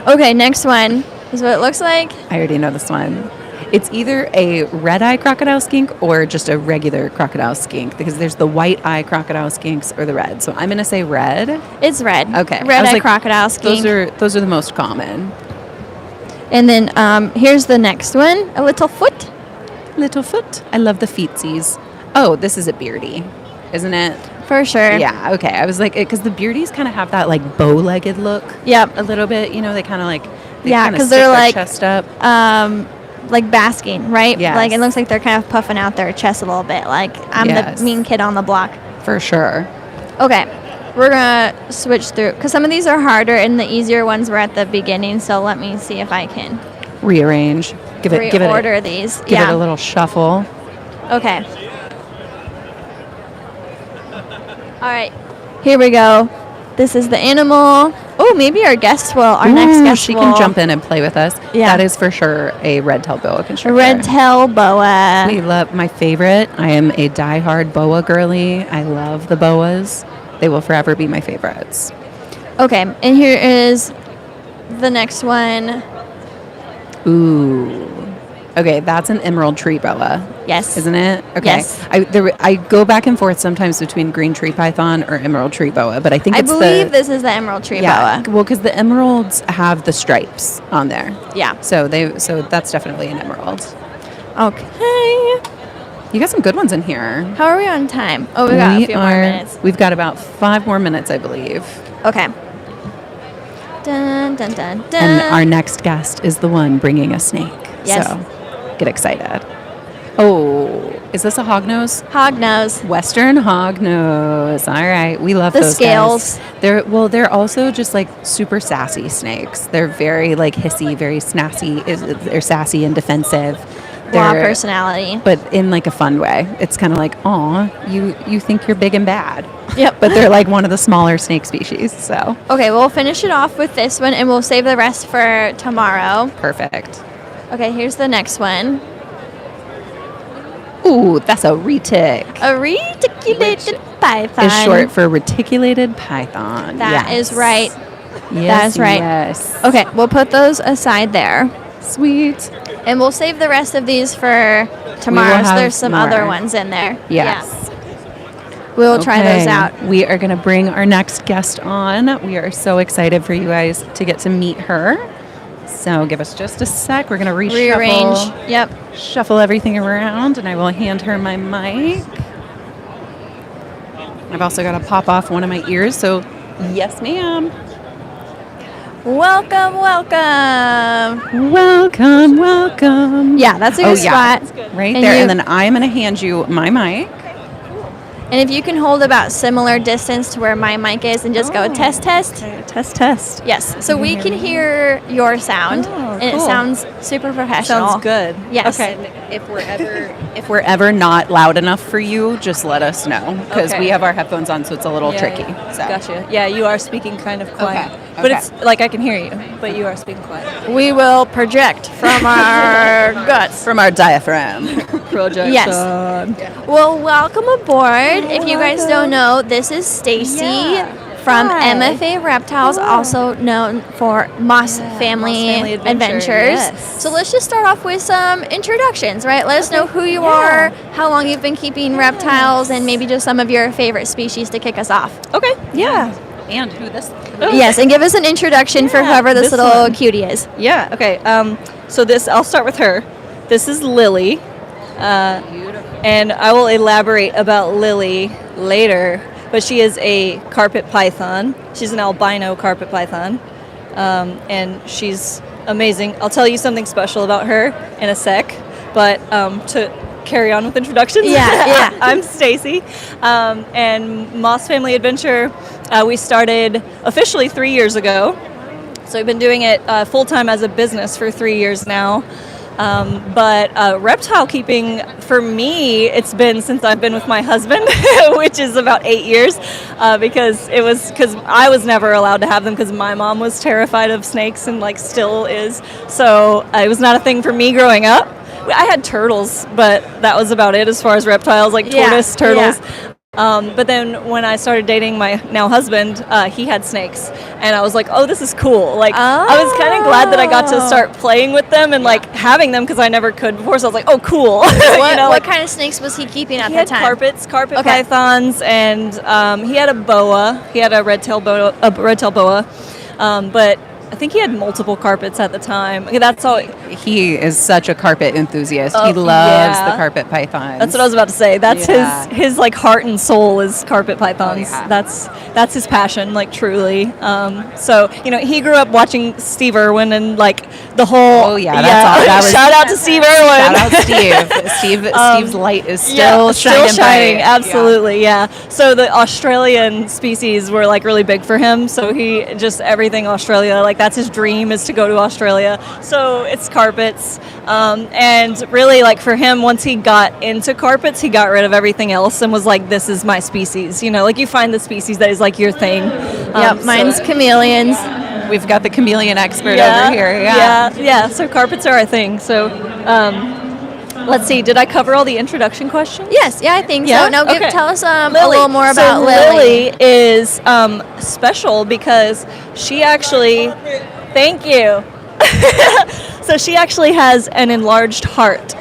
Okay, next one is what it looks like. I already know this one. It's either a red-eye crocodile skink or just a regular crocodile skink, because there's the white-eye crocodile skinks or the red. So I'm going to say red. It's red. Okay. Red-eye crocodile skink. Those are the most common. And then here's the next one. A little foot. Little foot. I love the feetsies. Oh, this is a beardy, isn't it? For sure. Yeah, okay. I was like, because the beardies kind of have that like bow-legged look. Yep. A little bit. They kind of like... because they're like... chest up. Like basking, right? Yes. Like it looks like they're kind of puffing out their chest a little bit. Like I'm the mean kid on the block. For sure. Okay, we're gonna switch through because some of these are harder and the easier ones were at the beginning. So let me see if I can rearrange. reorder these. Give it a little shuffle. Okay. All right. Here we go. This is the animal. Oh, maybe our guest will. Our next guest she will. can jump in and play with us. Yeah. That is for sure a red-tailed boa constrictor. A red-tailed boa. We love my favorite. I am a diehard boa girly. I love the boas. They will forever be my favorites. Okay, and here is the next one. Ooh. Okay, that's an emerald tree boa. Yes. Isn't it? Okay. Yes. I go back and forth sometimes between green tree python or emerald tree boa, but I think I believe this is the emerald tree boa. Well, because the emeralds have the stripes on there. Yeah. So that's definitely an emerald. Okay. You got some good ones in here. How are we on time? Oh, we got a few more minutes. We've got about 5 more minutes, I believe. Okay. Dun, dun, dun, dun. And our next guest is the one bringing a snake. Yes. So get excited. Oh, is this a hognose? Hognose. Western hognose. All right. We love the those scales. Guys. They're also just like super sassy snakes. They're very like hissy, very snazzy. They're sassy and defensive. Raw personality. But in like a fun way. It's kind of like, aw, you think you're big and bad. Yep. But they're like one of the smaller snake species. So okay, we'll finish it off with this one and we'll save the rest for tomorrow. Perfect. Okay, here's the next one. Ooh, that's a retic. A reticulated python. Is short for reticulated python. That is right. Yes, that's right. Yes. Okay, we'll put those aside there. Sweet. And we'll save the rest of these for tomorrow. So there's some other ones in there. Yes. Yeah. We'll try those out. We are going to bring our next guest on. We are so excited for you guys to get to meet her. So give us just a sec. We're going to rearrange. Yep. Shuffle everything around, and I will hand her my mic. I've also got to pop off one of my ears. So yes, ma'am. Welcome, welcome. Welcome, welcome. Yeah, that's a good spot. Right there. And then I'm going to hand you my mic. And if you can hold about similar distance to where my mic is and just go test, test. Okay. Test. Yes. So we can hear your sound. And it sounds super professional. Sounds good. Yes. Okay. If we're ever not loud enough for you, just let us know. Because we have our headphones on, so it's a little tricky. So. Gotcha. Yeah, you are speaking kind of quiet. Okay. But it's like I can hear you, but you are speaking quiet. We will project from our guts. From our diaphragm. Project. Yes. Well, welcome aboard. If you guys don't know, this is Stacy from MFA Reptiles, also known for Moss Family Adventures. Yes. So let's just start off with some introductions, right? Let us know who you are, how long you've been keeping reptiles, and maybe just some of your favorite species to kick us off. Okay. Yeah. And who this? Yes, and give us an introduction for whoever this little one. cutie is. Yeah. Okay. So I'll start with her. This is Lily. And I will elaborate about Lily later, but she is a carpet python. She's an albino carpet python, and she's amazing. I'll tell you something special about her in a sec, but to carry on with introductions. Yeah. I'm Stacy, and Moss Family Adventure, we started officially 3 years ago, so we've been doing it full-time as a business for 3 years now. But reptile keeping, for me, it's been since I've been with my husband, which is about 8 years, because I was never allowed to have them because my mom was terrified of snakes and still is. So it was not a thing for me growing up. I had turtles, but that was about it as far as reptiles, tortoise, turtles. Yeah. But then when I started dating my now husband, he had snakes, and I was like, "Oh, this is cool!" I was kind of glad that I got to start playing with them and having them because I never could before. So I was like, "Oh, cool!" What kind of snakes was he keeping at that time? Carpet pythons, and he had a boa. He had a red-tailed boa, but I think he had multiple carpets at the time. That's all. He is such a carpet enthusiast. He loves the carpet pythons. That's what I was about to say. That's his heart and soul is carpet pythons. Oh, yeah. That's his passion, truly. So he grew up watching Steve Irwin and the whole. Oh yeah, that's all. That was, shout out to Steve Irwin. Shout out Steve. Steve's light is still shining. Bright. Absolutely, yeah. So the Australian species were really big for him. So he just everything Australia, that's his dream is to go to Australia. So it's carpet carpets. And really, like, for him, once he got into carpets, he got rid of everything else and was like, this is my species. You know, like, you find the species that is like your thing. Mine's chameleons. We've got the chameleon expert over here. Yeah. So carpets are our thing. So let's see. Did I cover all the introduction questions? Yes. Yeah, I think Yeah? so. Now, Okay. tell us a Lily. little more about So Lily. Lily is special because she actually, thank you. So she actually has an enlarged heart.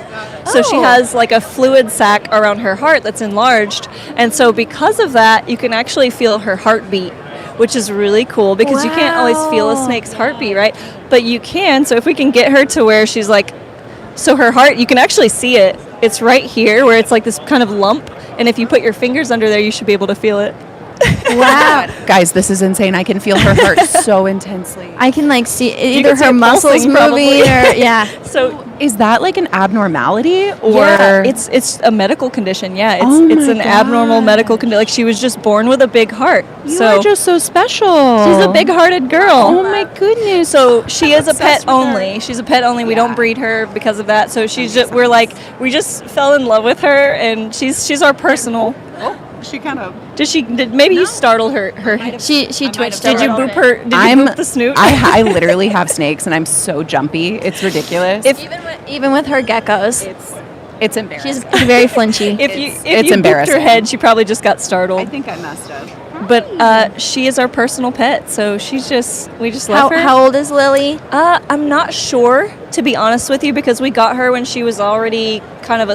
So she has like a fluid sac around her heart that's enlarged. And so because of that, you can actually feel her heartbeat, which is really cool because you can't always feel a snake's heartbeat, right? But you can. So if we can get her to where she's like, so her heart, you can actually see it. It's right here where it's like this kind of lump. And if you put your fingers under there, you should be able to feel it. Wow. Guys, this is insane. I can feel her heart so intensely. I can like see either can see her it muscles pulsing, moving probably. or So Is that like an abnormality? Or yeah, it's a medical condition. Yeah, it's an abnormal medical condition. Like, she was just born with a big heart. You so are just so special. she's a big-hearted girl. Oh my goodness. So she is a pet obsessed with her. only. She's a pet only. We don't breed her because of that. So she's just, we just fell in love with her, and she's our personal. She kind of. Maybe you startled her. she twitched. Did you boop her? Did you boop the snoot? I literally have snakes and I'm so jumpy. It's ridiculous. Even with her geckos, It's embarrassing. she's very flinchy. If you it's booped her embarrassing. head, she probably just got startled. I think I messed up. But she is our personal pet, so we just love her. How old is Lily? I'm not sure, to be honest with you, because we got her when she was already kind of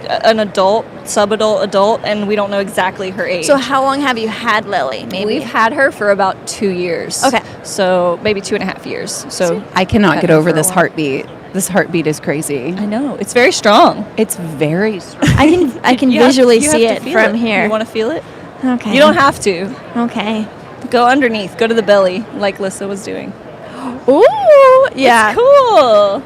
an adult, adult, and we don't know exactly her age. So how long have you had Lily? Maybe. We've had her for about 2 years. Okay. So maybe 2.5 years. So I cannot had get her over for a this while. heartbeat. This heartbeat is crazy. I know. It's very strong. It's very strong. I can You have- visually you have see to it feel from here. You want to feel it? Okay. You don't have to. Okay. Go underneath. Go to the belly, like Lyssa was doing. Ooh. Yeah. It's cool.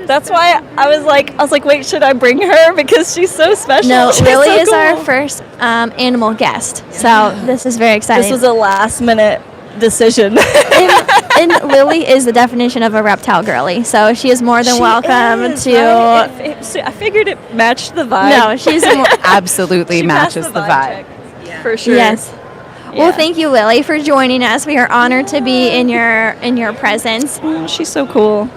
That's why I was like, wait, should I bring her because she's so special? No, She's Lily so is our cool. first animal guest, so this is very exciting. This was a last minute decision. and Lily is the definition of a reptile girly, so she is more than welcome to. Right? I figured it matched the vibe. No, she's more. Absolutely She matches passed the vibe. check, for sure. Yes. Yeah. Well, thank you, Lily, for joining us. We are honored to be in your presence. Oh, she's so cool.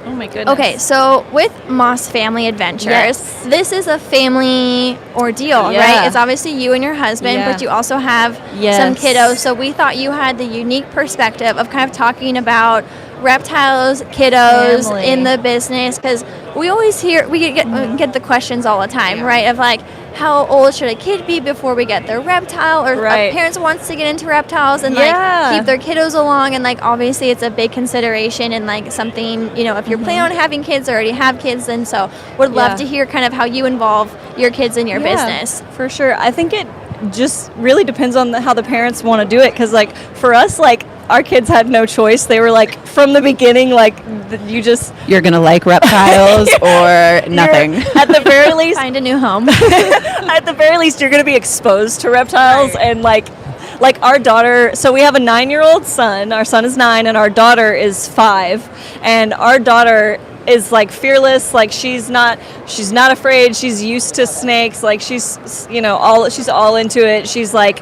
Oh my goodness. Okay, so with Moss Family Adventures, Yes. this is a family ordeal, Yeah. right? It's obviously you and your husband, Yeah. but you also have Yes. some kiddos. So we thought you had the unique perspective of kind of talking about reptiles, kiddos Family. in the business, because we always get the questions all the time, right? Of like, how old should a kid be before we get their reptile, or Right. a parents wants to get into reptiles and Yeah. like keep their kiddos along, and like obviously it's a big consideration and like something, you know, if you're planning on having kids or already have kids, and so would love Yeah. to hear kind of how you involve your kids in your Yeah, business. for sure. I think it just really depends on how the parents want to do it, because like for us, like our kids had no choice. They were like from the beginning, like you just You're going to like reptiles or nothing. at the very least Find a new home. at the very least you're going to be exposed to reptiles. And like our daughter, so we have a 9-year-old son. Our son is 9 and our daughter is 5, and our daughter is like fearless. Like she's not afraid. She's used to snakes. Like she's all into it. She's like,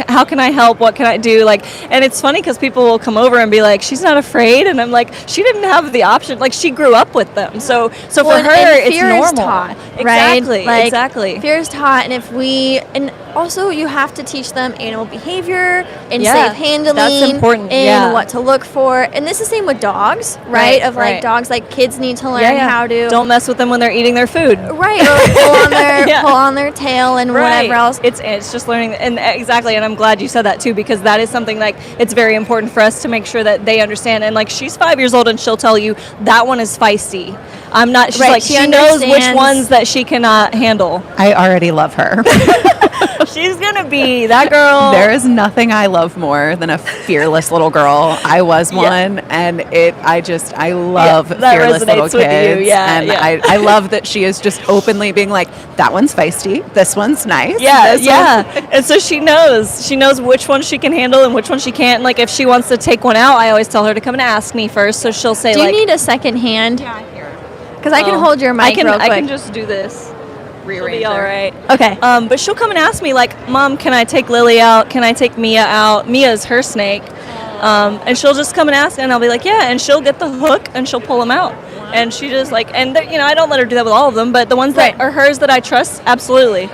how can I help? What can I do? Like, and it's funny because people will come over and be like, she's not afraid, and I'm like, she didn't have the option. Like she grew up with them. So for Well, her, and it's fear normal. is taught, Exactly. right? Like, Exactly. Fear is taught, and also you have to teach them animal behavior and Yeah, safe handling. that's important, And yeah. what to look for. And this is the same with dogs, right? Of like right. dogs, like kids need to learn how to Don't mess with them when they're eating their food. right, or pull on their Yeah. pull on their tail and whatever else. It's just learning, and exactly, and I'm glad you said that too, because that is something like it's very important for us to make sure that they understand. And like she's 5 years old and she'll tell you that one is feisty. I'm not. She's Right, like, she she knows which understands. ones that she cannot handle. I already love her. She's gonna be that girl. There is nothing I love more than a fearless little girl. I was one, and I love that fearless little resonates with you. kids. Yeah, and yeah. I love that she is just openly being like, that one's feisty, this one's nice. Yeah, this yeah. And so she knows which one she can handle and which one she can't. And like if she wants to take one out, I always tell her to come and ask me first. So she'll say Do you like, need a second hand? Yeah, here. Because I can hold your mic real quick. I can just do this. She'll be all right. Okay. But she'll come and ask me like, Mom, can I take Lily out? Can I take Mia out? Mia's her snake. And she'll just come and ask, and I'll be like, yeah. And she'll get the hook and she'll pull them out. And she just like, and I don't let her do that with all of them, but the ones that are hers that I trust, absolutely.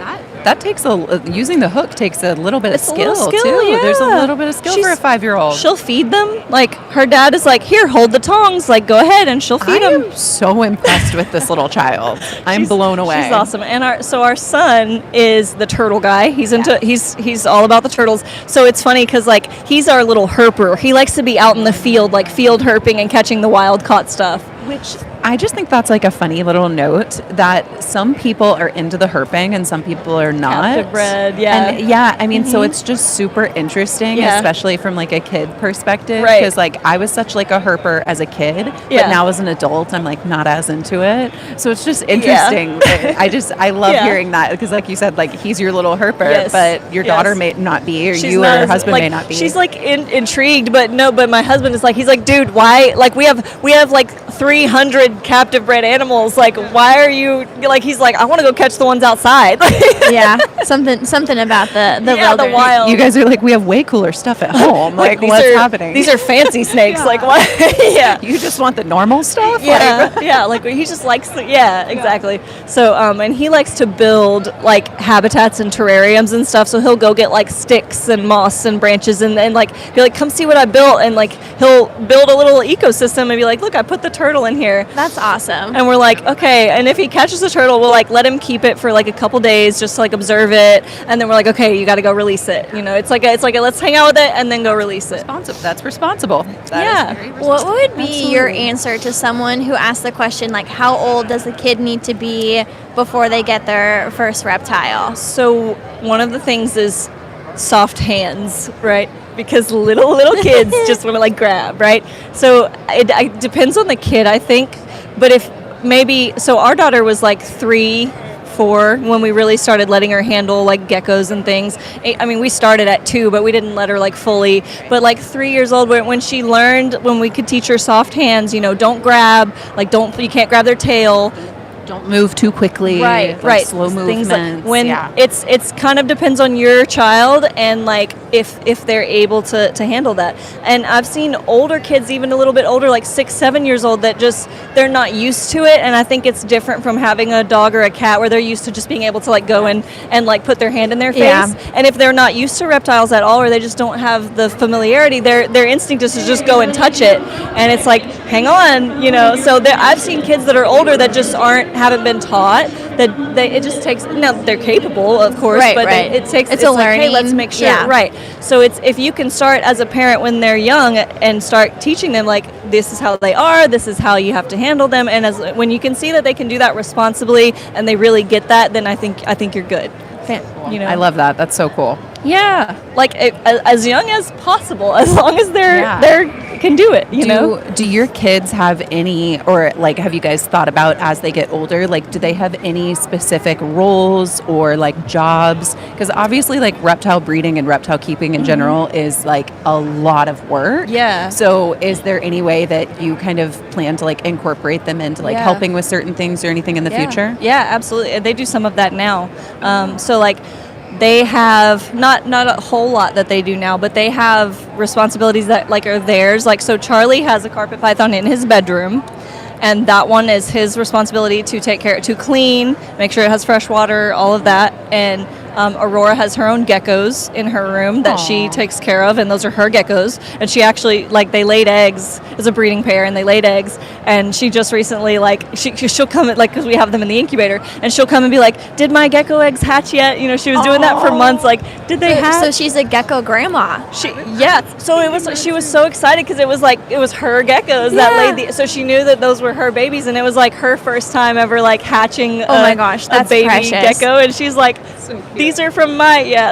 That takes using the hook takes a little bit It's of a little skill, skill, too. yeah. There's a little bit of skill for a 5-year-old. She'll feed them. Like her dad is like, here, hold the tongs. Like go ahead, and she'll feed I them. am so impressed with this little child. I'm blown away. She's awesome. And our son is the turtle guy. He's into he's all about the turtles. So it's funny because like he's our little herper. He likes to be out in the field, like field herping and catching the wild caught stuff. Which I just think that's like a funny little note that some people are into the herping and some people are not. Captive bred, yeah. And yeah, I mean, so it's just super interesting, Yeah. especially from like a kid perspective. Right. Because like I was such like a herper as a kid, but Yeah. now as an adult, I'm like not as into it. So it's just interesting. I love Yeah. hearing that because like you said, like he's your little herper, Yes. but your Yes. daughter may not be, or She's you or not your as- husband like, may not be. She's like intrigued, but my husband is like, he's like, dude, why? Like we have like 300 captive bred animals. Like why are you like? He's like, I want to go catch the ones outside. Yeah. Something about the Yeah, the wilderness. wild. You guys are like, we have way cooler stuff at home. Like, these what's are- happening? These are fancy snakes. Yeah. Like what? Yeah. You just want the normal stuff? Yeah, yeah, like he just likes exactly. So, and he likes to build like habitats and terrariums and stuff. So he'll go get like sticks and moss and branches and like be like, come see what I built. And like he'll build a little ecosystem and be like, look, I put the turtle in here. That's awesome. And we're like, okay. And if he catches the turtle, we'll like let him keep it for like a couple days just to like observe it. And then we're like, okay, you got to go release it. It's like a let's hang out with it and then go release it. That's responsible. That is very What would be Absolutely. your answer to someone who asks the question, like, how old does the kid need to be before they get their first reptile? So one of the things is soft hands, right? Because little kids just want to like grab, right? So it depends on the kid, I think. But if maybe, so our daughter was like 3, 4 when we really started letting her handle like geckos and things. I mean, we started at 2, but we didn't let her like fully. But like 3 years old, when she learned, when we could teach her soft hands, don't grab, like you can't grab their tail. Don't move too quickly. Right. Slow Things movements. like when yeah. it's kind of depends on your child and like if they're able to handle that. And I've seen older kids, even a little bit older, like 6, 7 years old, that just they're not used to it. And I think it's different from having a dog or a cat where they're used to just being able to like go and like put their hand in their face. Yeah. And if they're not used to reptiles at all, or they just don't have the familiarity, their instinct is to just go and touch it. And it's like, hang on, So I've seen kids that are older that just haven't been taught that it just takes. Now they're capable, of course, Right, but right. it takes. It's a like, hey, learning, let's make sure. yeah. Right. So it's if you can start as a parent when they're young and start teaching them like this is how they are, this is how you have to handle them, and when you can see that they can do that responsibly and they really get that, then I think you're good. I love that. That's so cool. Yeah, like as young as possible, as long as they can do it. Do your kids have any, or like, have you guys thought about as they get older, like, do they have any specific roles or like jobs? Because obviously, like reptile breeding and reptile keeping in general is like a lot of work. Yeah. So, is there any way that you kind of plan to like incorporate them into like Yeah. helping with certain things or anything in the future? Yeah, absolutely. They do some of that now. So like. They have not a whole lot that they do now, but they have responsibilities that like are theirs. Like so, Charlie has a carpet python in his bedroom, and that one is his responsibility to take care, to clean, make sure it has fresh water, all of that. And Aurora has her own geckos in her room that she takes care of, and those are her geckos. And she actually, they laid eggs as a breeding pair, and they laid eggs. And she just recently, she'll come, because we have them in the incubator, and she'll come and be like, did my gecko eggs hatch yet? She was doing that for months. Did they hatch? So she's a gecko grandma. So she was so excited because it was her geckos that laid so she knew that those were her babies, and it was her first time ever hatching. Oh my gosh, that's a baby precious. gecko, and she's like, these are from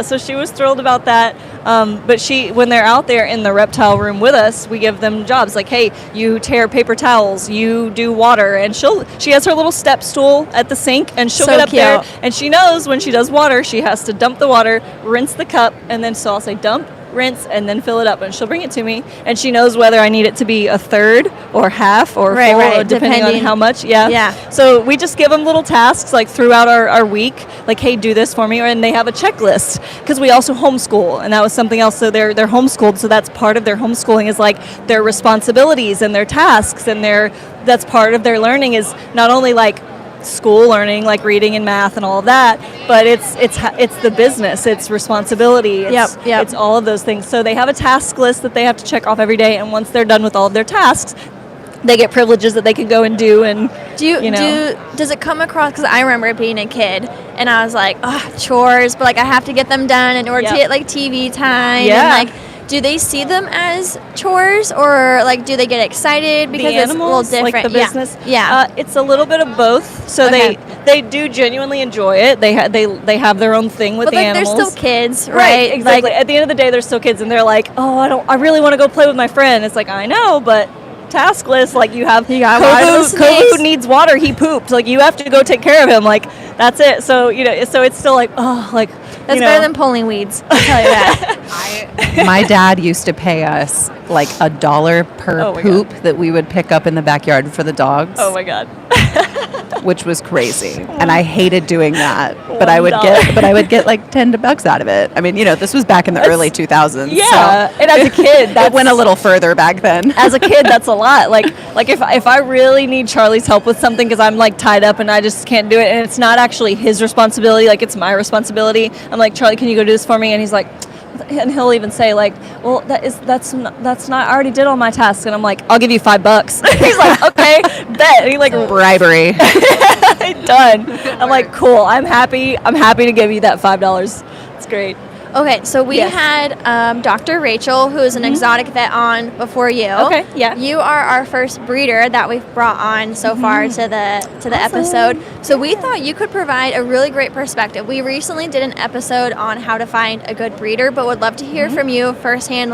so she was thrilled about that. But when they're out there in the reptile room with us, we give them jobs hey, you tear paper towels, you do water, and she has her little step stool at the sink, and she'll get up there, and she knows when she does water, she has to dump the water, rinse the cup, and then so I'll say dump, rinse, and then fill it up, and she'll bring it to me, and she knows whether I need it to be a third or half or full, depending on how much. So we just give them little tasks throughout our week, hey, do this for me, and they have a checklist because we also homeschool, and that was something else. So they're homeschooled, so that's part of their homeschooling is their responsibilities and their tasks, and that's part of their learning is not only school learning reading and math and all of that, but it's the business, it's responsibility, it's all of those things. So they have a task list that they have to check off every day, and once they're done with all of their tasks, they get privileges that they can go and do. And does it come across, because I remember being a kid and I was chores, but I have to get them done in order to get TV time, and do they see them as chores, or do they get excited because the animals, it's a little different? The business? It's a little bit of both. So they do genuinely enjoy it. They have their own thing with the animals. They're still kids, right? Exactly. At the end of the day, they're still kids, and they're I really want to go play with my friend. It's I know, but task list, you have Kovu needs water, he pooped, you have to go take care of him, that's it. So so it's still that's better than pulling weeds, I'll tell you that. My dad used to pay us $1 per poop that we would pick up in the backyard for the dogs. Oh my God. Which was crazy, and I hated doing that. But I would get $10 out of it. I mean, this was back in the early 2000s. Yeah, so and as a kid, that went a little further back then. As a kid, that's a lot. If I really need Charlie's help with something because I'm tied up and I just can't do it, and it's not actually his responsibility, it's my responsibility. I'm Charlie, can you go do this for me? And he's and he'll even say well, that's not I already did all my tasks, and I'm I'll give you $5. He's okay, bet. And he bribery. Done. I'm cool. I'm happy to give you that $5. It's great. Okay, so we had Dr. Rachel, who is an exotic vet, on before you. Okay, yeah. You are our first breeder that we've brought on so far to the episode. So we thought you could provide a really great perspective. We recently did an episode on how to find a good breeder, but would love to hear from you firsthand,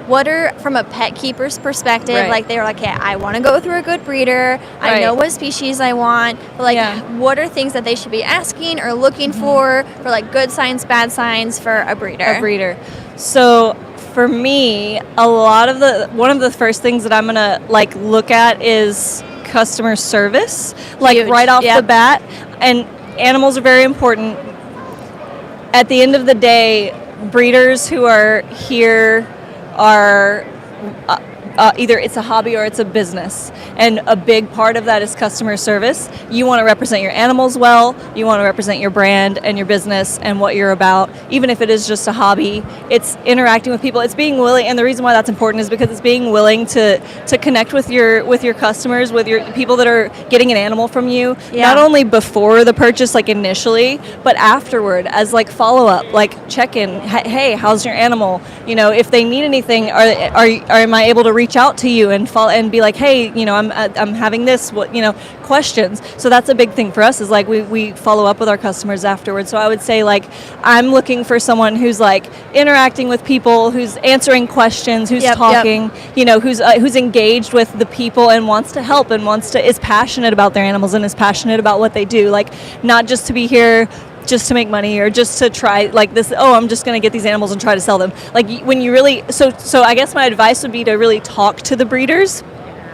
what are, from a pet keeper's perspective, they were hey, I want to go through a good breeder, I know what species I want, but what are things that they should be asking or looking for good signs, bad signs for a breeder? So for me, one of the first things that I'm gonna look at is customer service, right off the bat, and animals are very important. At the end of the day, breeders who are here are either it's a hobby or it's a business, and a big part of that is customer service. You want to represent your animals well, you want to represent your brand and your business and what you're about, even if it is just a hobby. It's interacting with people, it's being willing, and the reason why that's important is because it's being willing to connect with your customers, with your people that are getting an animal from you, not only before the purchase initially, but afterward as follow-up, check-in. Hey, how's your animal? If they need anything, am I able to reach out to you and be hey, I'm having this, questions. So that's a big thing for us is we follow up with our customers afterwards. So I would say I'm looking for someone who's interacting with people, who's answering questions, who's talking, who's engaged with the people and wants to help and is passionate about their animals and is passionate about what they do, not just to be here just to make money or just to try this, I'm just going to get these animals and try to sell them. When you really, so I guess my advice would be to really talk to the breeders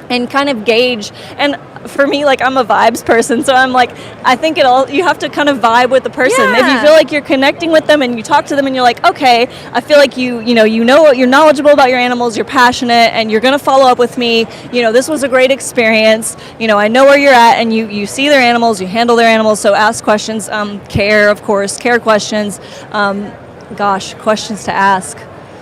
and kind of gauge. And for me, like, I'm a vibes person, so I'm like, I think you have to kind of vibe with the person. Yeah. If you feel like you're connecting with them and you talk to them and you're like, okay, I feel like you know you're knowledgeable about your animals, you're passionate, and you're gonna follow up with me. This was a great experience. I know where you're at, and you see their animals, you handle their animals, so ask questions. Care, of course, care questions. Questions to ask.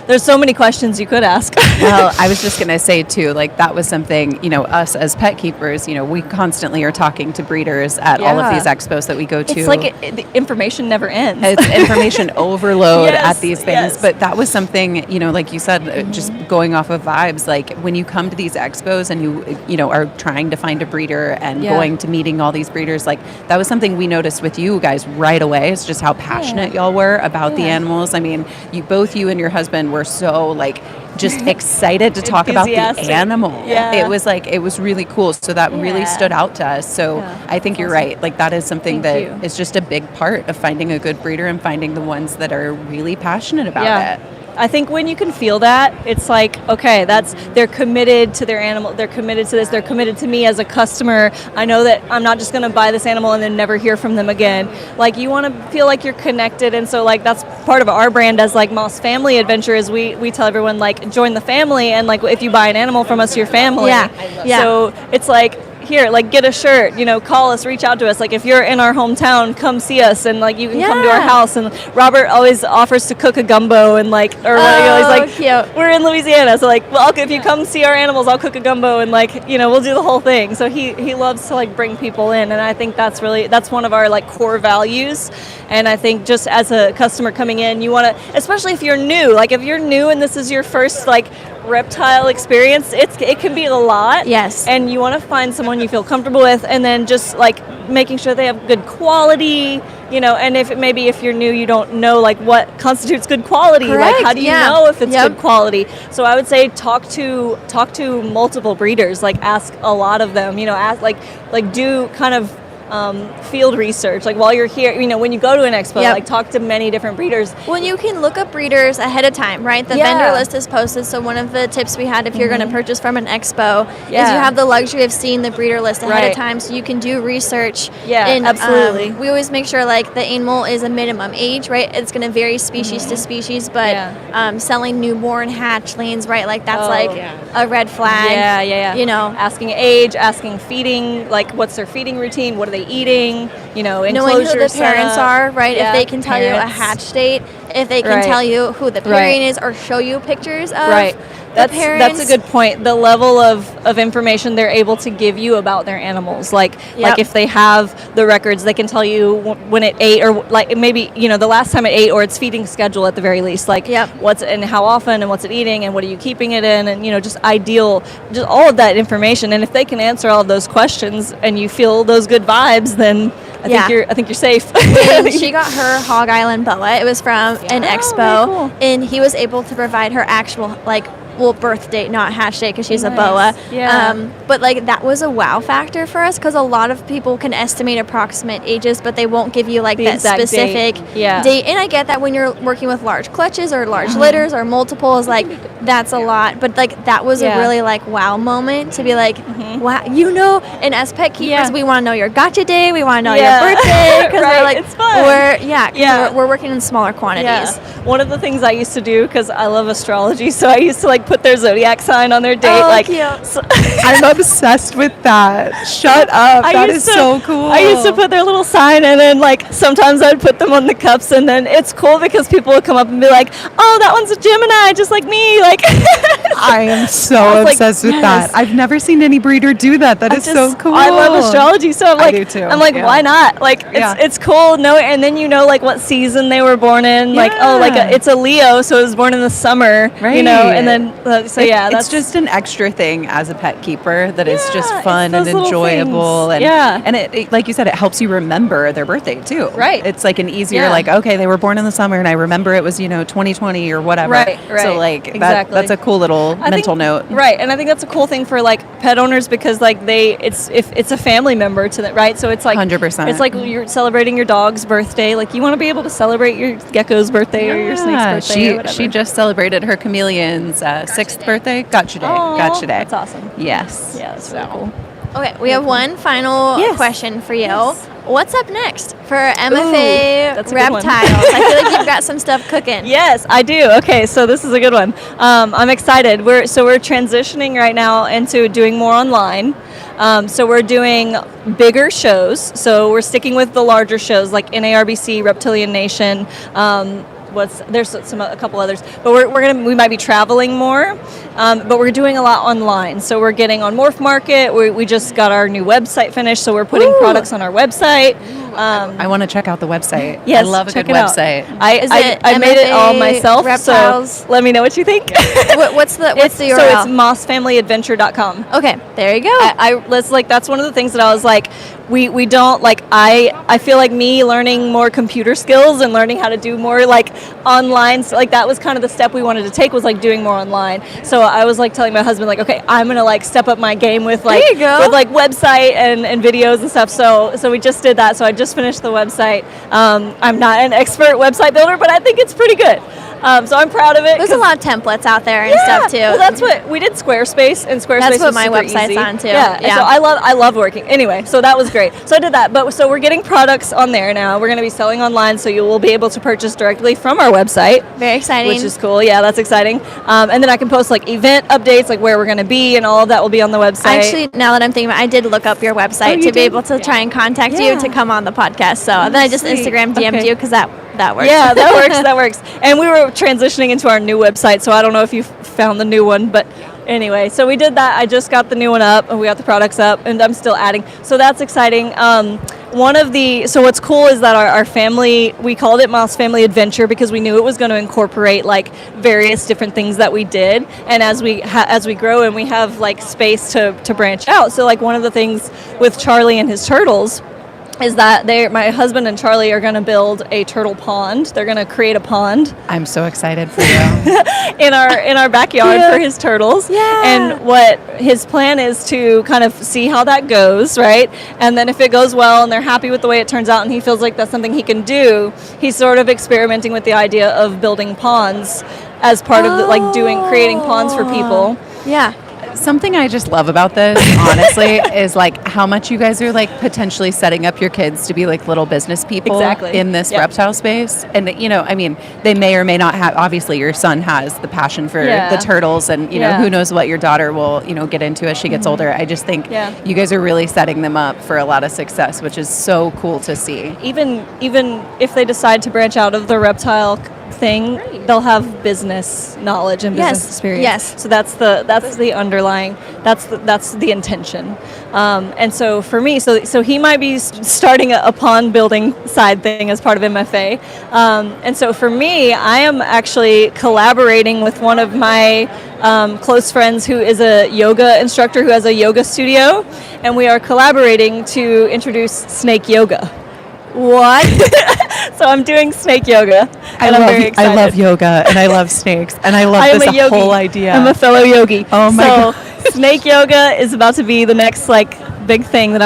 There's so many questions you could ask. Well, I was just going to say, too, like that was something, us as pet keepers, we constantly are talking to breeders at all of these expos that we go to. It's like the information never ends. It's information overload Yes, at these things. yes. But that was something, like you said, just going off of vibes, like when you come to these expos and you are trying to find a breeder and going to meeting all these breeders, like that was something we noticed with you guys right away. It's just how passionate y'all were about the animals. I mean, you and your husband were so like just excited to talk about the animal. Yeah. It was really cool. So that really stood out to us. So I think you're right. Like that is something that is just a big part of finding a good breeder and finding the ones that are really passionate about it. I think when you can feel that, it's like, okay, they're committed to their animal. They're committed to this. They're committed to me as a customer. I know that I'm not just going to buy this animal and then never hear from them again. Like, you want to feel like you're connected. And so, like, that's part of our brand as, like, Moss Family Adventure is we tell everyone, like, join the family. And, like, if you buy an animal from us, you're family. Yeah. So it's like, here, like, get a shirt, call us, reach out to us. Like, if you're in our hometown, come see us, and like you can come to our house. And Robert always offers to cook a gumbo, and like, he's like, cute. We're in Louisiana, so like, well, if you come see our animals, I'll cook a gumbo, and like, we'll do the whole thing. So he loves to like bring people in, and I think that's one of our like core values. And I think just as a customer coming in, you want to, especially if you're new, like if you're new and this is your first like reptile experience, it can be a lot. Yes. And you want to find someone you feel comfortable with, and then just like making sure they have good quality, and if you're new, you don't know like what constitutes good quality. Correct. Like, how do you know if it's good quality? So I would say talk to multiple breeders, like ask a lot of them, ask like do kind of field research, like while you're here, when you go to an expo, like talk to many different breeders. Well, you can look up breeders ahead of time, right? The vendor list is posted. So one of the tips we had if you're going to purchase from an expo is you have the luxury of seeing the breeder list ahead of time, so you can do research. Absolutely. We always make sure like the animal is a minimum age, right? It's going to vary species to species, but selling newborn hatchlings, right? Like that's a red flag. Asking age, asking feeding, like what's their feeding routine, what are they eating, knowing who the parents are, right? If they can tell you a hatch date, if they can tell you who the parent is, or show you pictures of the parents. That's a good point. The level of information they're able to give you about their animals, like if they have the records, they can tell you when it ate, or like maybe the last time it ate, or its feeding schedule at the very least, like what's and how often and what's it eating and what are you keeping it in, and just all of that information. And if they can answer all of those questions and you feel those good vibes, then I think you're safe. And she got her Hog Island boa. It was from an expo, cool. and he was able to provide her actual birth date, not hatch date, because she's a boa. But like that was a wow factor for us, because a lot of people can estimate approximate ages, but they won't give you like that specific date. And I get that when you're working with large clutches or large litters or multiples, like that's a lot. But like that was a really like wow moment to be like, wow, and as pet keepers, we want to know your gotcha day, we want to know your birthday, because we're like, it's fun. We're working in smaller quantities. One of the things I used to do, because I love astrology, so I used to like put their zodiac sign on their date. Cute. I'm obsessed with that. Shut up. That is so cool. I used to put their little sign, and then like sometimes I'd put them on the cups, and then it's cool because people would come up and be like, oh, that one's a Gemini, just like me. Like I am so obsessed with that. I've never seen any breeder do that. That is so cool. I love astrology, so I'm like, I do too. I'm like, why not? Like it's cool. And then like what season they were born in. Like it's a Leo, so it was born in the summer. Right. And then it's just an extra thing as a pet keeper that is just fun and enjoyable, and it like you said, it helps you remember their birthday too. Right. It's like an easier like, okay, they were born in the summer and I remember it was 2020 or whatever. Right. So like that's a cool little mental note. Right. And I think that's a cool thing for like pet owners, because like it's a family member to that, right? So it's like 100%. It's like you're celebrating your dog's birthday. Like you want to be able to celebrate your gecko's birthday or your snake's birthday or whatever. She just celebrated her Chameleon's 6th birthday. Gotcha day. Aww, Gotcha day. That's awesome. Yes. Yeah, that's really cool. Okay, we have one final question for you. Yes. What's up next for MFA that's a good one. Reptiles? I feel like you've got some stuff cooking. Yes, I do. Okay, so this is a good one. I'm excited. We're transitioning right now into doing more online. So we're doing bigger shows. So we're sticking with the larger shows like NARBC, Reptilian Nation. There's a couple others, but we might be traveling more, but we're doing a lot online. So we're getting on Morph Market. We just got our new website finished, so we're putting products on our website. I want to check out the website. Yes, I love a check good it out. website. I made it all myself. Reptiles? So let me know what you think. What's the URL? So it's mossfamilyadventure.com. Okay, there you go. That's one of the things that I was like, we don't like. I feel like me learning more computer skills and learning how to do more like online. So like that was kind of the step we wanted to take, was like doing more online. So I was like telling my husband like, okay, I'm gonna like step up my game with like there you go. with like website and videos and stuff. So we just did that. So I just finished the website. I'm not an expert website builder, but I think it's pretty good. So I'm proud of it. There's a lot of templates out there and stuff too. Well, that's what we did. Squarespace, and Squarespace. That's what was my super website's easy. on too. Yeah. So I love working. Anyway, so that was great. So I did that. But so we're getting products on there now. We're going to be selling online, so you will be able to purchase directly from our website. Very exciting. Which is cool. Yeah, that's exciting. And then I can post like event updates, like where we're going to be, and all of that will be on the website. Actually, now that I'm thinking about it, I did look up your website to be able to try and contact you to come on the podcast. So then I just Instagram DM'd you because that works. Yeah, that works. That works. And we were transitioning into our new website, so I don't know if you found the new one, but anyway, so we did that. I just got the new one up, and we got the products up, and I'm still adding. So that's exciting. So what's cool is that our family, we called it Moss Family Adventure because we knew it was going to incorporate like various different things that we did, and as we grow and we have like space to branch out. So like one of the things with Charlie and his turtles is that my husband and Charlie are going to build a turtle pond. They're going to create a pond. I'm so excited for you. in our backyard for his turtles. Yeah. And what his plan is to kind of see how that goes, right? And then if it goes well and they're happy with the way it turns out and he feels like that's something he can do, he's sort of experimenting with the idea of building ponds as part of creating ponds for people. Yeah. Something I just love about this, honestly, is like how much you guys are like potentially setting up your kids to be like little business people in this reptile space. And, I mean, they may or may not have, obviously your son has the passion for the turtles and, you know, who knows what your daughter will, get into as she gets older. I just think you guys are really setting them up for a lot of success, which is so cool to see. Even if they decide to branch out of the reptile thing, they'll have business knowledge and business experience. Yes. So that's the underlying, that's the intention. And so for me, so he might be starting a pond building side thing as part of MFA. And so for me, I am actually collaborating with one of my close friends who is a yoga instructor who has a yoga studio, and we are collaborating to introduce snake yoga. What? So I'm doing snake yoga, and I'm very excited. I love yoga, and I love snakes, and I love this whole idea. I'm a fellow yogi. Oh my God. Snake yoga is about to be the next big thing that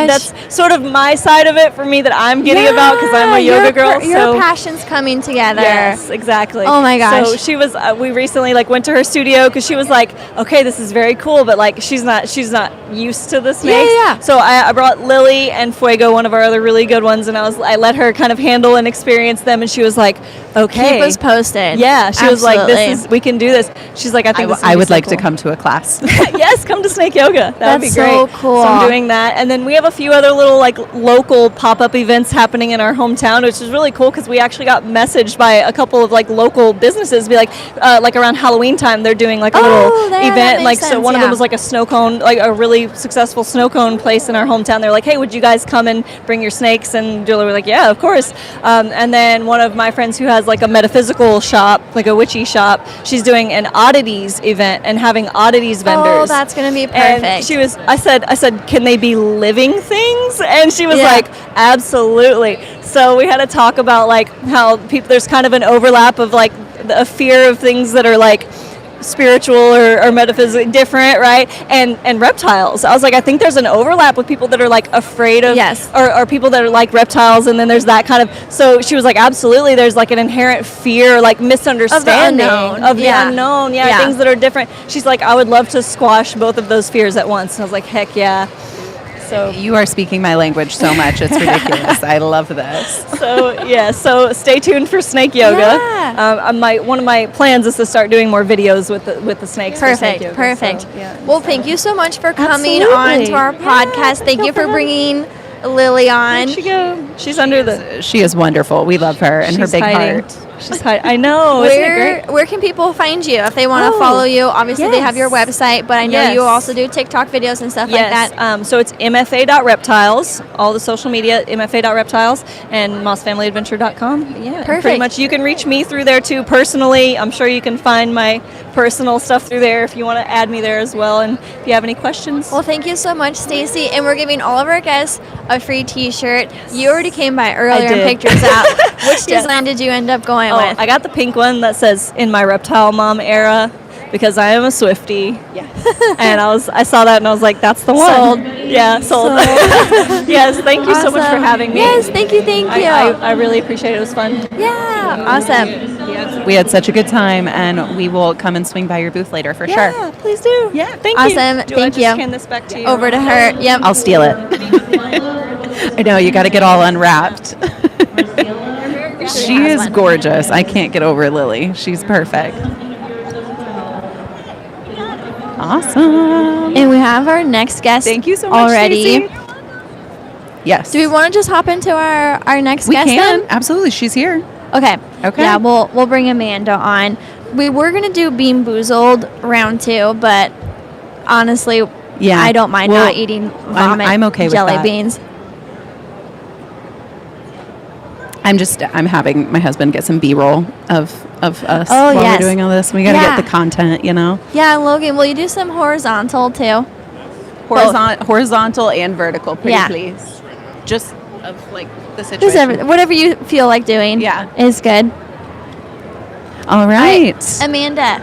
that's sort of my side of it for me that I'm getting about because I'm a yoga girl. Your passions coming together. Yes, exactly. Oh my gosh. So she was. We recently went to her studio because she was like, okay, this is very cool, but she's not used to the snakes. Yeah. So I brought Lily and Fuego, one of our other really good ones, and I let her kind of handle and experience them, and she was like, okay. Keep us posted. Yeah, she was like, we can do this. She's like, I would like to come to a class. Yes, come to snake yoga. That would be great. So cool. So I'm doing that, and then we have a few other little local pop-up events happening in our hometown, which is really cool because we actually got messaged by a couple of local businesses, be around Halloween time they're doing a little event. So one of them was a snow cone, a really successful snow cone place in our hometown. They're like, hey, would you guys come and bring your snakes? And Julie were like, yeah, of course. And then one of my friends who has a metaphysical shop, a witchy shop, she's doing an oddities event and having oddities vendors. Oh, that's gonna be perfect. And I said, can they be living things? And she was like, absolutely. So we had to talk about how there's kind of an overlap of a fear of things that are spiritual or metaphysical different, right? And reptiles. I was like, I think there's an overlap with people that are like afraid of, or people that are like reptiles, and then there's that kind of. So she was like, absolutely, there's like an inherent fear, like misunderstanding of the unknown, things that are different. She's like, I would love to squash both of those fears at once. And I was like, heck yeah. So you are speaking my language so much, it's ridiculous. I love this. So stay tuned for snake yoga. One of my plans is to start doing more videos with the snakes. Perfect. Well, thank you so much for coming on to our podcast. Thank you for bringing Lily on. Where'd she go? She's under the. She is wonderful. We love her and her big heart. She's hiding. I know. Where can people find you if they want to follow you? Obviously, they have your website, but I know you also do TikTok videos and stuff like that. So it's mfa.reptiles, all the social media, mfa.reptiles, and mossfamilyadventure.com. Yeah, perfect. Pretty much you can reach me through there too personally. I'm sure you can find my personal stuff through there if you want to add me there as well. And if you have any questions. Well, thank you so much, Stacy. And we're giving all of our guests a free T-shirt. You already came by earlier and picked yours out. Which design did you end up going with? I got the pink one that says "In my reptile mom era," because I am a Swiftie. Yes. And I saw that and I was like, that's the one. Sold. Yeah, sold. Yes, thank you so much for having me. Yes, thank you. I really appreciate it. It was fun. Yeah, awesome. We had such a good time, and we will come and swing by your booth later for sure. Yeah, please do. Yeah, thank you. Awesome, thank you. Hand this back to you. Over to her. Yep. I'll steal it. I know, you got to get all unwrapped. She is gorgeous. I can't get over Lily. She's perfect. Awesome. And we have our next guest. Thank you so much, already. Stacy. Yes. Do we want to just hop into our next guest? We can. Then? Absolutely. She's here. Okay. Okay. Yeah, we'll bring Amanda on. We were gonna do Bean Boozled round 2, but honestly, I don't mind not eating vomit. I'm okay with jelly that. beans. I'm having my husband get some B-roll of us while we're doing all this. We got to get the content, Yeah, Logan, will you do some horizontal too? Horizontal and vertical, please. Just of like the situation. Just whatever you feel like doing. Yeah, is good. All right, Amanda.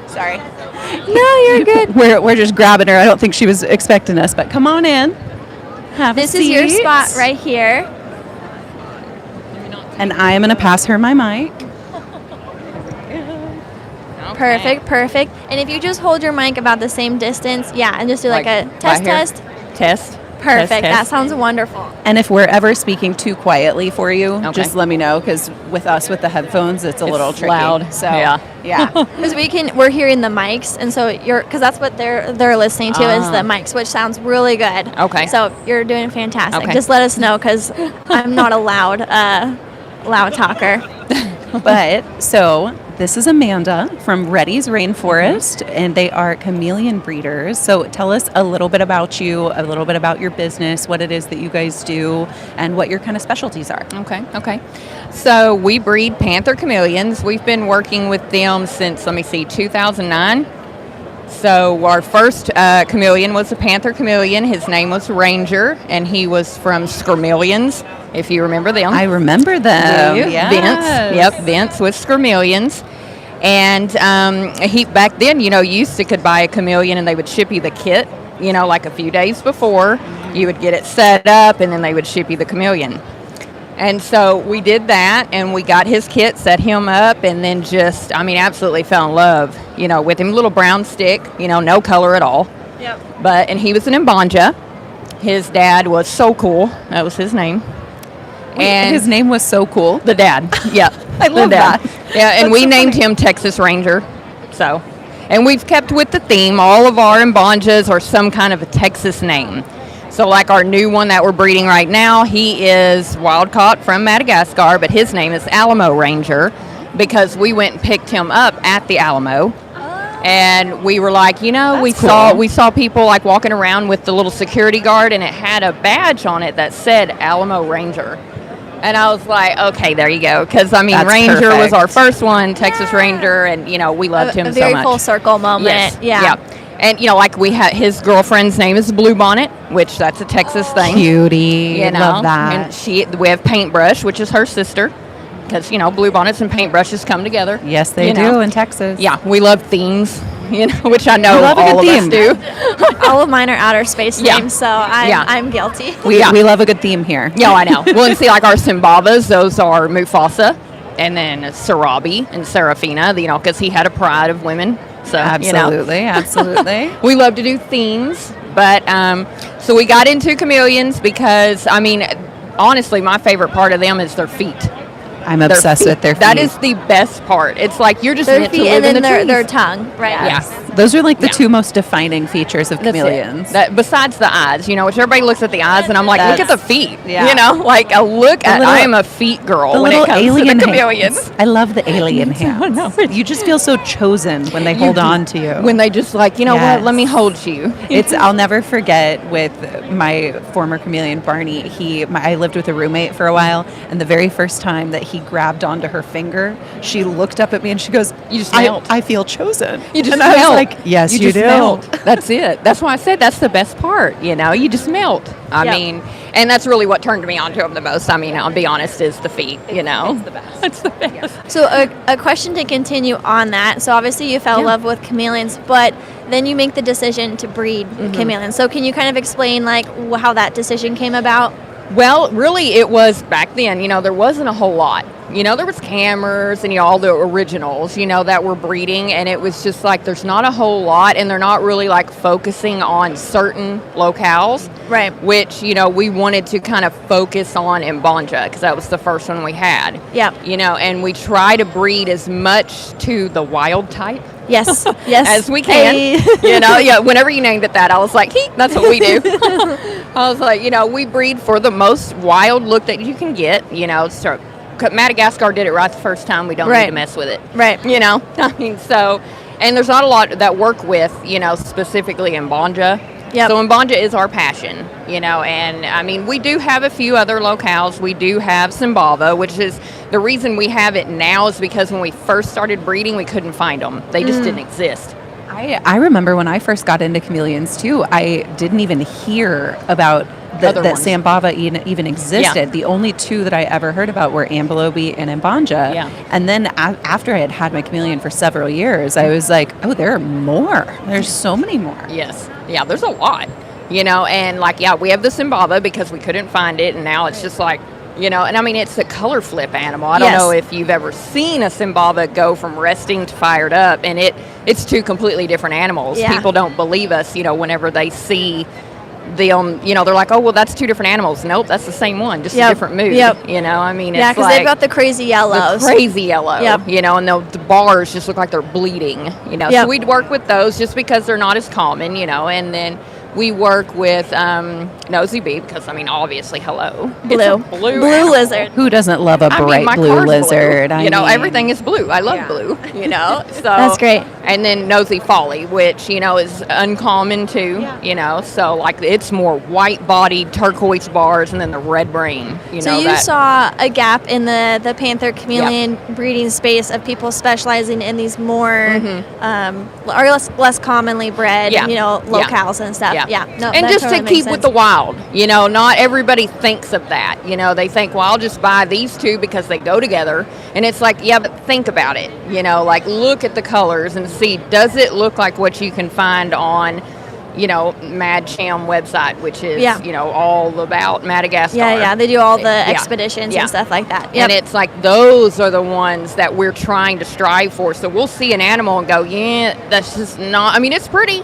Sorry. No, you're good. We're just grabbing her. I don't think she was expecting us, but come on in. This is your spot right here. And I am going to pass her my mic. Okay. Perfect. And if you just hold your mic about the same distance, and just do like a test. Test. Perfect. That sounds wonderful. And if we're ever speaking too quietly for you, just let me know, because with the headphones, it's a little tricky. Loud. So yeah. Because we're hearing the mics, and so because that's what they're listening to is the mics, which sounds really good. Okay. So you're doing fantastic. Okay. Just let us know, because I'm not a loud talker. But so this is Amanda from Reddy's Rainforest, and they are chameleon breeders. So tell us a little bit about you, a little bit about your business, what it is that you guys do, and what your kind of specialties are. Okay. So we breed panther chameleons. We've been working with them since, 2009. So our first chameleon was a panther chameleon. His name was Ranger, and he was from Skermelions, if you remember them. I remember them. Yes. Vince with Skermelions. And he back then, you used to could buy a chameleon and they would ship you the kit, like a few days before. You would get it set up and then they would ship you the chameleon. And so we did that, and we got his kit, set him up, and then just, absolutely fell in love, with him. Little brown stick, no color at all. Yep. And he was an Mbanja. His dad was So Cool. That was his name. And his name was So Cool. The dad. Yeah. I love that. Yeah, and we named him Texas Ranger. So, and we've kept with the theme. All of our Mbanjas are some kind of a Texas name. So like our new one that we're breeding right now, he is wild caught from Madagascar, but his name is Alamo Ranger because we went and picked him up at the Alamo. And we were like, we saw people like walking around with the little security guard, and it had a badge on it that said Alamo Ranger. And I was like, okay, there you go. Because, Ranger was our first one, Texas Ranger, and, we loved him so much. A very full circle moment. Yes. Yeah. And, like we had his girlfriend's name is Blue Bonnet, which that's a Texas thing. Cutie. Love that. And we have Paintbrush, which is her sister. because, bluebonnets and paintbrushes come together. Yes, they do in Texas. Yeah, we love themes, which I know love a all good of us theme. do. All of mine are outer space Yeah. names, so I'm guilty. We love a good theme here. Yeah, I know. Well, and see, like our Simbabas, those are Mufasa, and then Sarabi and Serafina, because he had a pride of women. So, Absolutely. we love to do themes, but so we got into chameleons because, honestly, my favorite part of them is their feet. I'm obsessed with their feet. That is the best part. It's like you're just Their meant to feet live and in then the their trees. tongue, right? Yeah. Those are like the Yeah. two most defining features of That's it. chameleons. Besides the eyes, which everybody looks at the eyes, and I'm like, look at the feet. Yeah. Like I am a feet girl The when it little comes to alien the chameleons. hands. I love the alien hands. You just feel so chosen when they hold on to you. When they just like, what, let me hold you. I'll never forget with my former chameleon Barney. I lived with a roommate for a while, and the very first time that he grabbed onto her finger, she looked up at me and she goes, You just melt. I feel chosen. You just and melt. I was like, yes, you just do. melt. That's it. That's why I said that's the best part. You just melt. I mean, and that's really what turned me on to them the most. I'll be honest, is the feet. It's the best. It's the best. So a question to continue on that. So obviously you fell in love with chameleons, but then you make the decision to breed chameleons. So can you kind of explain like how that decision came about? Well, really, it was back then, there wasn't a whole lot. There was cameras and, all the originals, that were breeding. And it was just like there's not a whole lot. And they're not really like focusing on certain locales. Right. Which, we wanted to kind of focus on in Banja because that was the first one we had. Yeah. And we try to breed as much to the wild type. Yes. Yes. As we can. Hey. Whenever you named it that, I was like, that's what we do. I was like, we breed for the most wild look that you can get, so Madagascar did it right the first time. We don't need to mess with it. Right. So, and there's not a lot that work with, specifically in Banja. Yep. So in Banja is our passion, and we do have a few other locales. We do have Simbava, which is the reason we have it now is because when we first started breeding, we couldn't find them. They just didn't exist. I remember when I first got into chameleons too, I didn't even hear about that Simbava even existed. Yeah. The only two that I ever heard about were Ambelobe and Mbanja. Yeah. And then after I had had my chameleon for several years, I was like, oh, there are more. There's so many more. Yes. Yeah, there's a lot, and we have the Simbava because we couldn't find it, and now it's just like, and it's a color flip animal. I don't know if you've ever seen a Simbava go from resting to fired up, and it's two completely different animals. Yeah. People don't believe us, whenever they see them, they're like, oh, well, that's two different animals. Nope, that's the same one, just a different mood. Yep. It's because like they've got the crazy yellows. the crazy yellow, Yep. and the bars just look like they're bleeding, Yep. So we'd work with those just because they're not as common, and then we work with Nosy Bee because, obviously, hello. Blue. It's a blue Blue animal. lizard. Who doesn't love a bright my blue car's lizard? Blue. Everything is blue. I love blue, So That's great. And then Nosy Folly, which, is uncommon too, So, it's more white-bodied turquoise bars and then the red brain, So you saw a gap in the panther chameleon breeding space of people specializing in these more or less commonly bred, locales and stuff. Yeah. No, and that just totally to makes keep with sense. the wild, not everybody thinks of that. They think, well, I'll just buy these two because they go together. And it's like, yeah, but think about it. Look at the colors and see, does it look like what you can find on, Mad Cham website, which is, all about Madagascar. Yeah, they do all the expeditions and stuff like that. Yep. And it's like those are the ones that we're trying to strive for. So we'll see an animal and go, yeah, that's just not, it's pretty,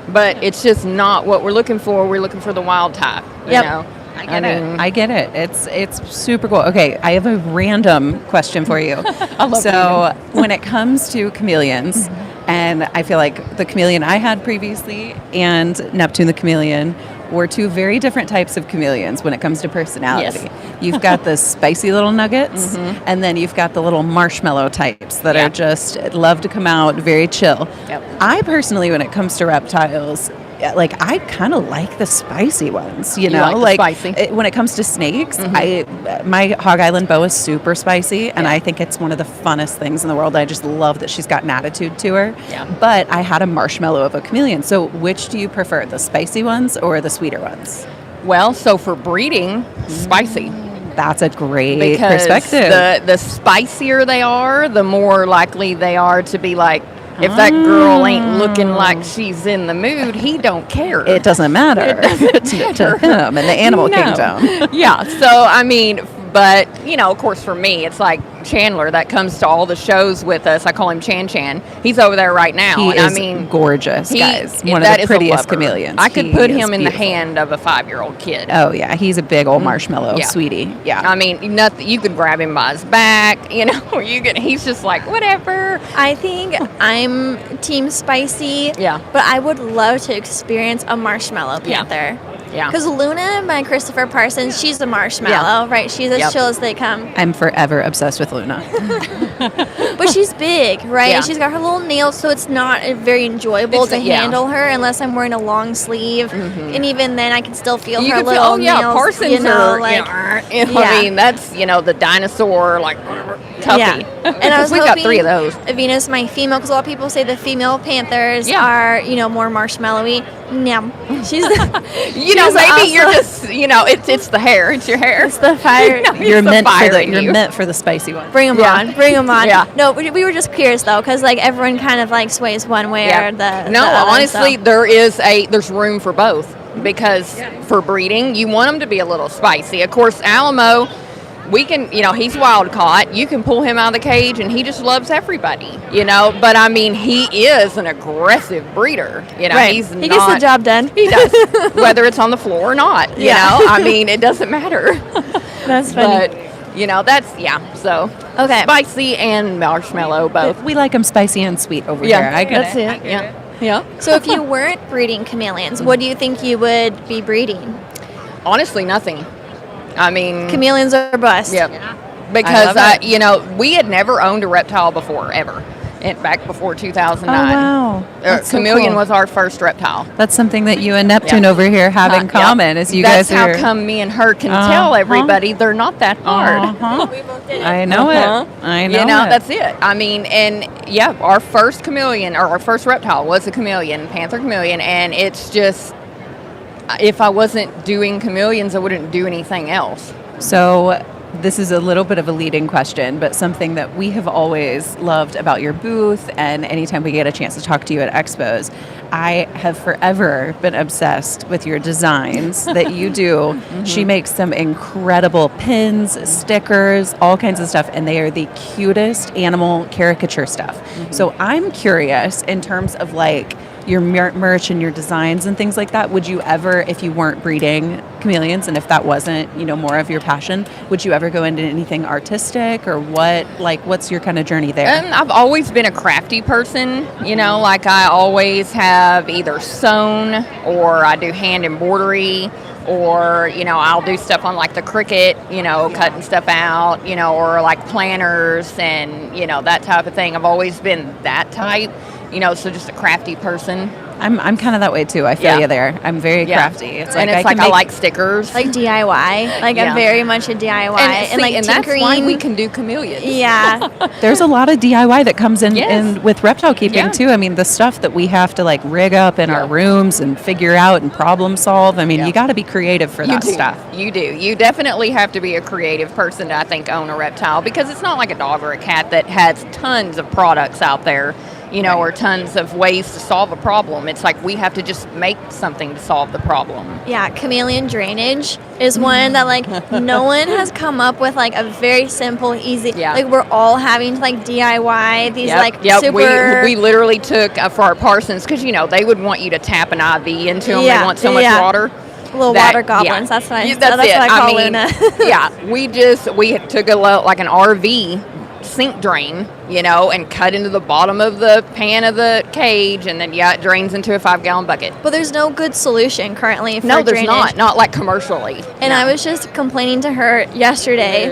but it's just not what we're looking for. We're looking for the wild type, you know? I get it. It's super cool. Okay, I have a random question for you. I love so when it comes to chameleons, and I feel like the chameleon I had previously and Neptune the chameleon were two very different types of chameleons when it comes to personality. Yes. You've got the spicy little nuggets, and then you've got the little marshmallow types that are just love to come out, very chill. Yep. I personally, when it comes to reptiles, I kind of like the spicy ones, you know, like the spicy? When it comes to snakes, my Hog Island boa is super spicy, and I think it's one of the funnest things in the world. I just love that she's got an attitude to her. Yeah. But I had a marshmallow of a chameleon. So which do you prefer, the spicy ones or the sweeter ones? Well, so for breeding, spicy. That's a great because perspective. the spicier they are, the more likely they are to be like, if that girl ain't looking like she's in the mood, he don't care. It doesn't matter. It doesn't matter to him in the animal kingdom. Yeah. So I mean, but of course, for me, it's like Chandler that comes to all the shows with us. I call him Chan Chan. He's over there right now, He and is I mean, gorgeous, guys. One that of is the a prettiest lover. chameleons. I could He put is him in the beautiful. hand of a 5-year-old kid. Oh yeah, he's a big old marshmallow, Yeah. sweetie. Yeah. I mean, nothing. You could grab him by his back, or you could. He's just like whatever. I think I'm team spicy. Yeah. But I would love to experience a marshmallow Yeah. panther. Yeah. Because Luna by Christopher Parsons, she's a marshmallow, right? She's as Yep. chill as they come. I'm forever obsessed with Luna. But she's big, right? Yeah. She's got her little nails, so it's not very enjoyable to Yeah. handle her unless I'm wearing a long sleeve. And even then, I can still feel You her could little feel, nails. Parsons are, like, I yeah. mean, that's, the dinosaur, like, tuffy. Yeah. And I was We've got 3 of those. Venus, my female, because a lot of people say the female panthers Yeah. are, more marshmallowy. No, she's Maybe you're just, it's the hair. It's your hair. it's the fire. You're the meant for fire the in you're you. meant for the spicy one. Bring them Yeah. on. Bring them on. Yeah. No, we were just curious though, because like everyone kind of like sways one way or the No, the other, honestly, so. there's room for both because for breeding, you want them to be a little spicy. Of course, Alamo, we can, he's wild caught. You can pull him out of the cage and he just loves everybody, But I mean, he is an aggressive breeder, Right. He's He gets the job done. He does, whether it's on the floor or not, Yeah. I mean, it doesn't matter. That's funny. But, that's, so. Okay. Spicy and marshmallow both. We like them spicy and sweet over Yeah. here. I get That's it. it. Yeah. Yeah. So if you weren't breeding chameleons, what do you think you would be breeding? Honestly, nothing. I mean, Chameleons are bust. yep. Because love it. we had never owned a reptile before ever. Back before 2009. Oh wow. That's so Chameleon cool. was our first reptile. That's something that you and Neptune Yeah. over here have in Yep. common is you That's guys are how come me and her can tell everybody they're not that hard. Uh-huh. We both did it. I know Uh-huh. it. I know it. That's it. I mean, and yeah, our first chameleon or our first reptile was a chameleon, panther chameleon, and it's just if I wasn't doing chameleons, I wouldn't do anything else. So this is a little bit of a leading question, but something that we have always loved about your booth and anytime we get a chance to talk to you at expos, I have forever been obsessed with your designs that you do. She makes some incredible pins, stickers, all kinds of stuff, and they are the cutest animal caricature stuff. So I'm curious in terms of like your merch and your designs and things like that, would you ever, if you weren't breeding chameleons and if that wasn't, more of your passion, would you ever go into anything artistic or what's your kind of journey there? I've always been a crafty person, like I always have either sewn or I do hand embroidery or, I'll do stuff on like the Cricut, cutting stuff out, or like planners and, that type of thing. I've always been that type, so just a crafty person. I'm kind of that way too. I feel you there. I'm very crafty. It's like I like stickers. Like DIY. Like Yeah. I'm very much a DIY. and like that's tinkering. why we can do chameleons. Yeah. there's a lot of DIY that comes in, Yes. in with reptile keeping Yeah. too. I mean, the stuff that we have to like rig up in our Yeah. rooms and figure out and problem solve. I mean, Yeah. you got to be creative for that do. stuff. You do. You definitely have to be a creative person to, I think, own a reptile because it's not like a dog or a cat that has tons of products out there, or tons of ways to solve a problem. It's like we have to just make something to solve the problem. Yeah, chameleon drainage is one that like no one has come up with like a very simple, easy. Yeah. Like we're all having to like DIY these super. We literally took for our Parsons because they would want you to tap an IV into them. Yeah, They want so much yeah. water. Little water goblins. That's what I. Yeah, That's it. what I call mean, Luna. yeah, we took like an RV sink drain, and cut into the bottom of the pan of the cage, and then it drains into a 5-gallon bucket. But there's no good solution currently for No, there's drainage. not like commercially. And No. I was just complaining to her yesterday,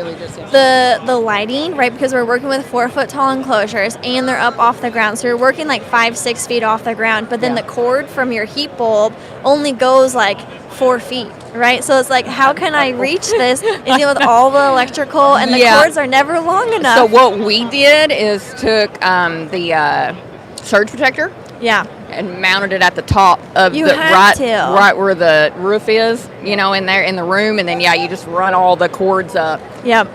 the lighting, right? Because we're working with 4-foot tall enclosures and they're up off the ground. So you're working like 5-6 feet off the ground, but then Yeah. the cord from your heat bulb only goes like 4 feet, right? So it's like, how can I reach this and deal with all the electrical and the Yeah. cords are never long enough. So what we did is took the surge protector. Yeah. and mounted it at the top of You the have to. right where the roof is, in there in the room, and then you just run all the cords up. Yep.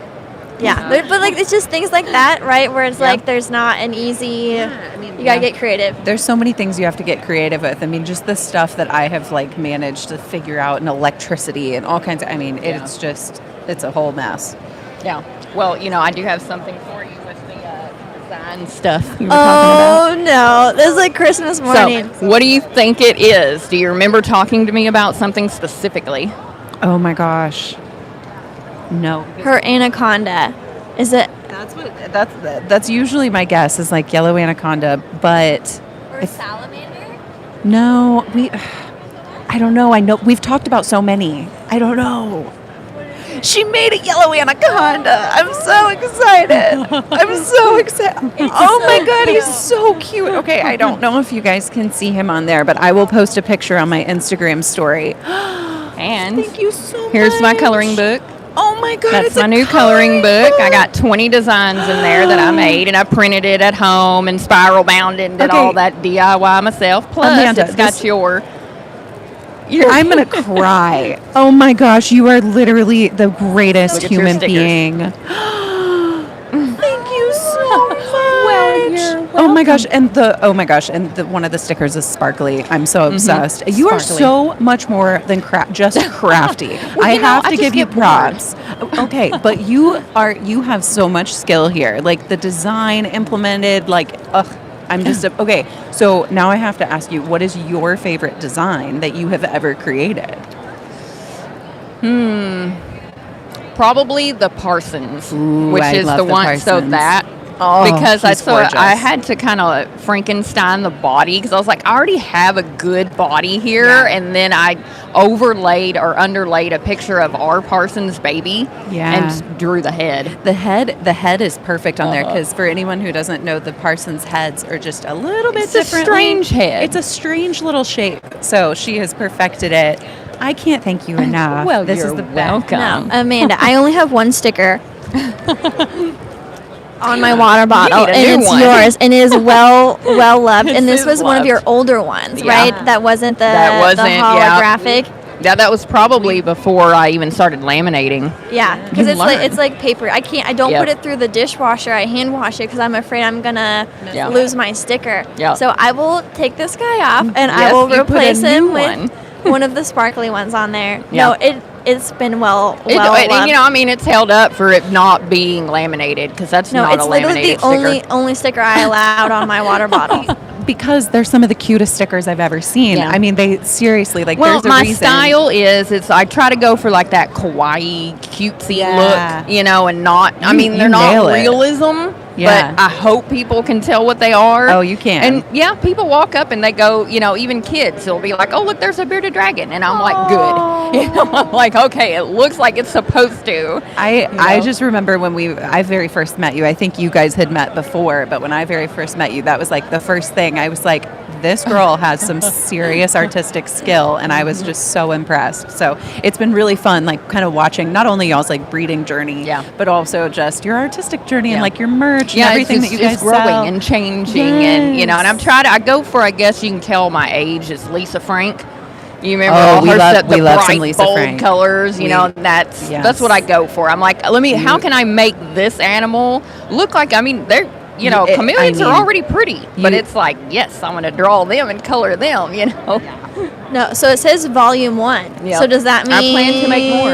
Yeah, but like it's just things like that, right? Where it's like there's not an easy. You gotta get creative. There's so many things you have to get creative with. I mean, just the stuff that I have like managed to figure out, and electricity and all kinds of. I mean, it's a whole mess. Yeah. Well, I do have something for you with the design stuff you were talking about. Oh no, this is like Christmas morning. So, what do you think it is? Do you remember talking to me about something specifically? Oh my gosh. No. Her anaconda. Is it? That's usually my guess is like yellow anaconda, but Or salamander? no, I don't know. I know we've talked about so many. I don't know. She made a yellow anaconda. I'm so excited. Oh my God, he's so cute. Okay, I don't know if you guys can see him on there, but I will post a picture on my Instagram story. And thank you so much. here's my coloring book. Oh my God, That's my new coloring book. I got 20 designs in there that I made, and I printed it at home and spiral bound it and did all that DIY myself. Plus, Amanda, it's got I'm going to cry. Oh my gosh, you are literally the greatest Look at your human stickers. being. Thank you so much. Well, you're Oh my gosh, and one of the stickers is sparkly. I'm so obsessed. You are Sparkly. so much more than just crafty. I have to I give just you get props. Okay, but you have so much skill here. Like the design implemented, I'm just okay. So now I have to ask you, what is your favorite design that you have ever created? Probably the Parsons, Ooh, which I is love the the one. So Parsons. that because he's gorgeous. I had to kind of Frankenstein the body because I was like, I already have a good body here, and then I overlaid or underlaid a picture of our Parsons baby, and drew the head. The head is perfect on there because for anyone who doesn't know, the Parsons heads are just a little bit It's a different. strange head. It's a strange little shape. So she has perfected it. I can't thank you enough. Well, this you're is the best. welcome. No, Amanda. I only have one sticker on my water bottle, need a and new it's one. yours, and it is well loved. And this is was one of your loved. older ones, Yeah. right? That wasn't the yeah. holographic. Yeah, that was probably before I even started laminating. Yeah, because You it's like learn. paper. I don't Yep. put it through the dishwasher. I hand wash it because I'm afraid I'm gonna Yeah. lose my sticker. Yeah. So I will take this guy off, and I Yes, will you put a replace him new with one. one of the sparkly ones on there. Yeah. No, it's been well And, loved. it's held up for it not being laminated because that's No, not it's a literally laminated the sticker. only sticker I allowed on my water bottle. Because they're some of the cutest stickers I've ever seen. Yeah. I mean, they seriously Well, there's a my reason. style is I try to go for like that kawaii, cutesy Yeah. look, and not. I You- mean, they're you nail not it. realism, Yeah. but I hope people can tell what they are. Oh, you can. And yeah, people walk up and they go, even kids, they'll be like, "Oh, look, there's a bearded dragon," and I'm like, "Good." I'm like, "Okay, it looks like it's supposed to." I just remember when I very first met you. I think you guys had met before, but when I very first met you, that was like the first thing. I was like, this girl has some serious artistic skill, and I was just so impressed. So it's been really fun, like kind of watching not only y'all's like breeding journey, but also just your artistic journey and like your merch and everything that you guys it's growing sell. and changing, and and I'm trying to. I go for, I guess you can tell my age is Lyssa Frank. You remember all her stuff, the love some bright, Lyssa bold Frank. colors, that's what I go for. I'm like, how can I make this animal look like, they're, chameleons are already pretty, but it's like, yes, I'm going to draw them and color them, No, so it says volume 1. Yep. So does that mean I plan to make more.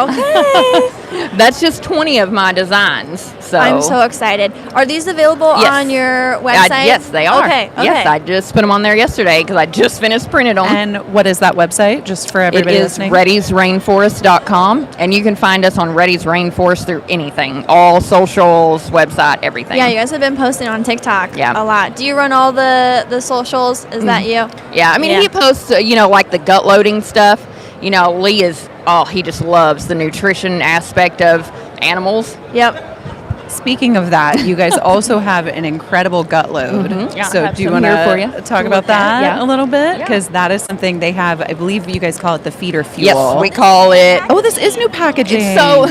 Okay. That's just 20 of my designs. So I'm so excited. Are these available on your website? Yes, they are. Okay. Yes, I just put them on there yesterday because I just finished printing them. And what is that website, just for everybody It is listening? reddysrainforest.com, and you can find us on Reddy's Rainforest through anything, all socials, website, everything. Yeah, you guys have been posting on TikTok a lot. Do you run all the socials? Is that you? Yeah, he posts, like the gut loading stuff. Lee he just loves the nutrition aspect of animals. Yep. speaking of that, you guys also have an incredible gut load. Yeah, I so have do you some want here for you to to talk about look at. that Yeah. a little bit? Yeah. Because that is something they have. I believe you guys call it the feeder fuel. Yes, we call it. Oh, this is new packaging. So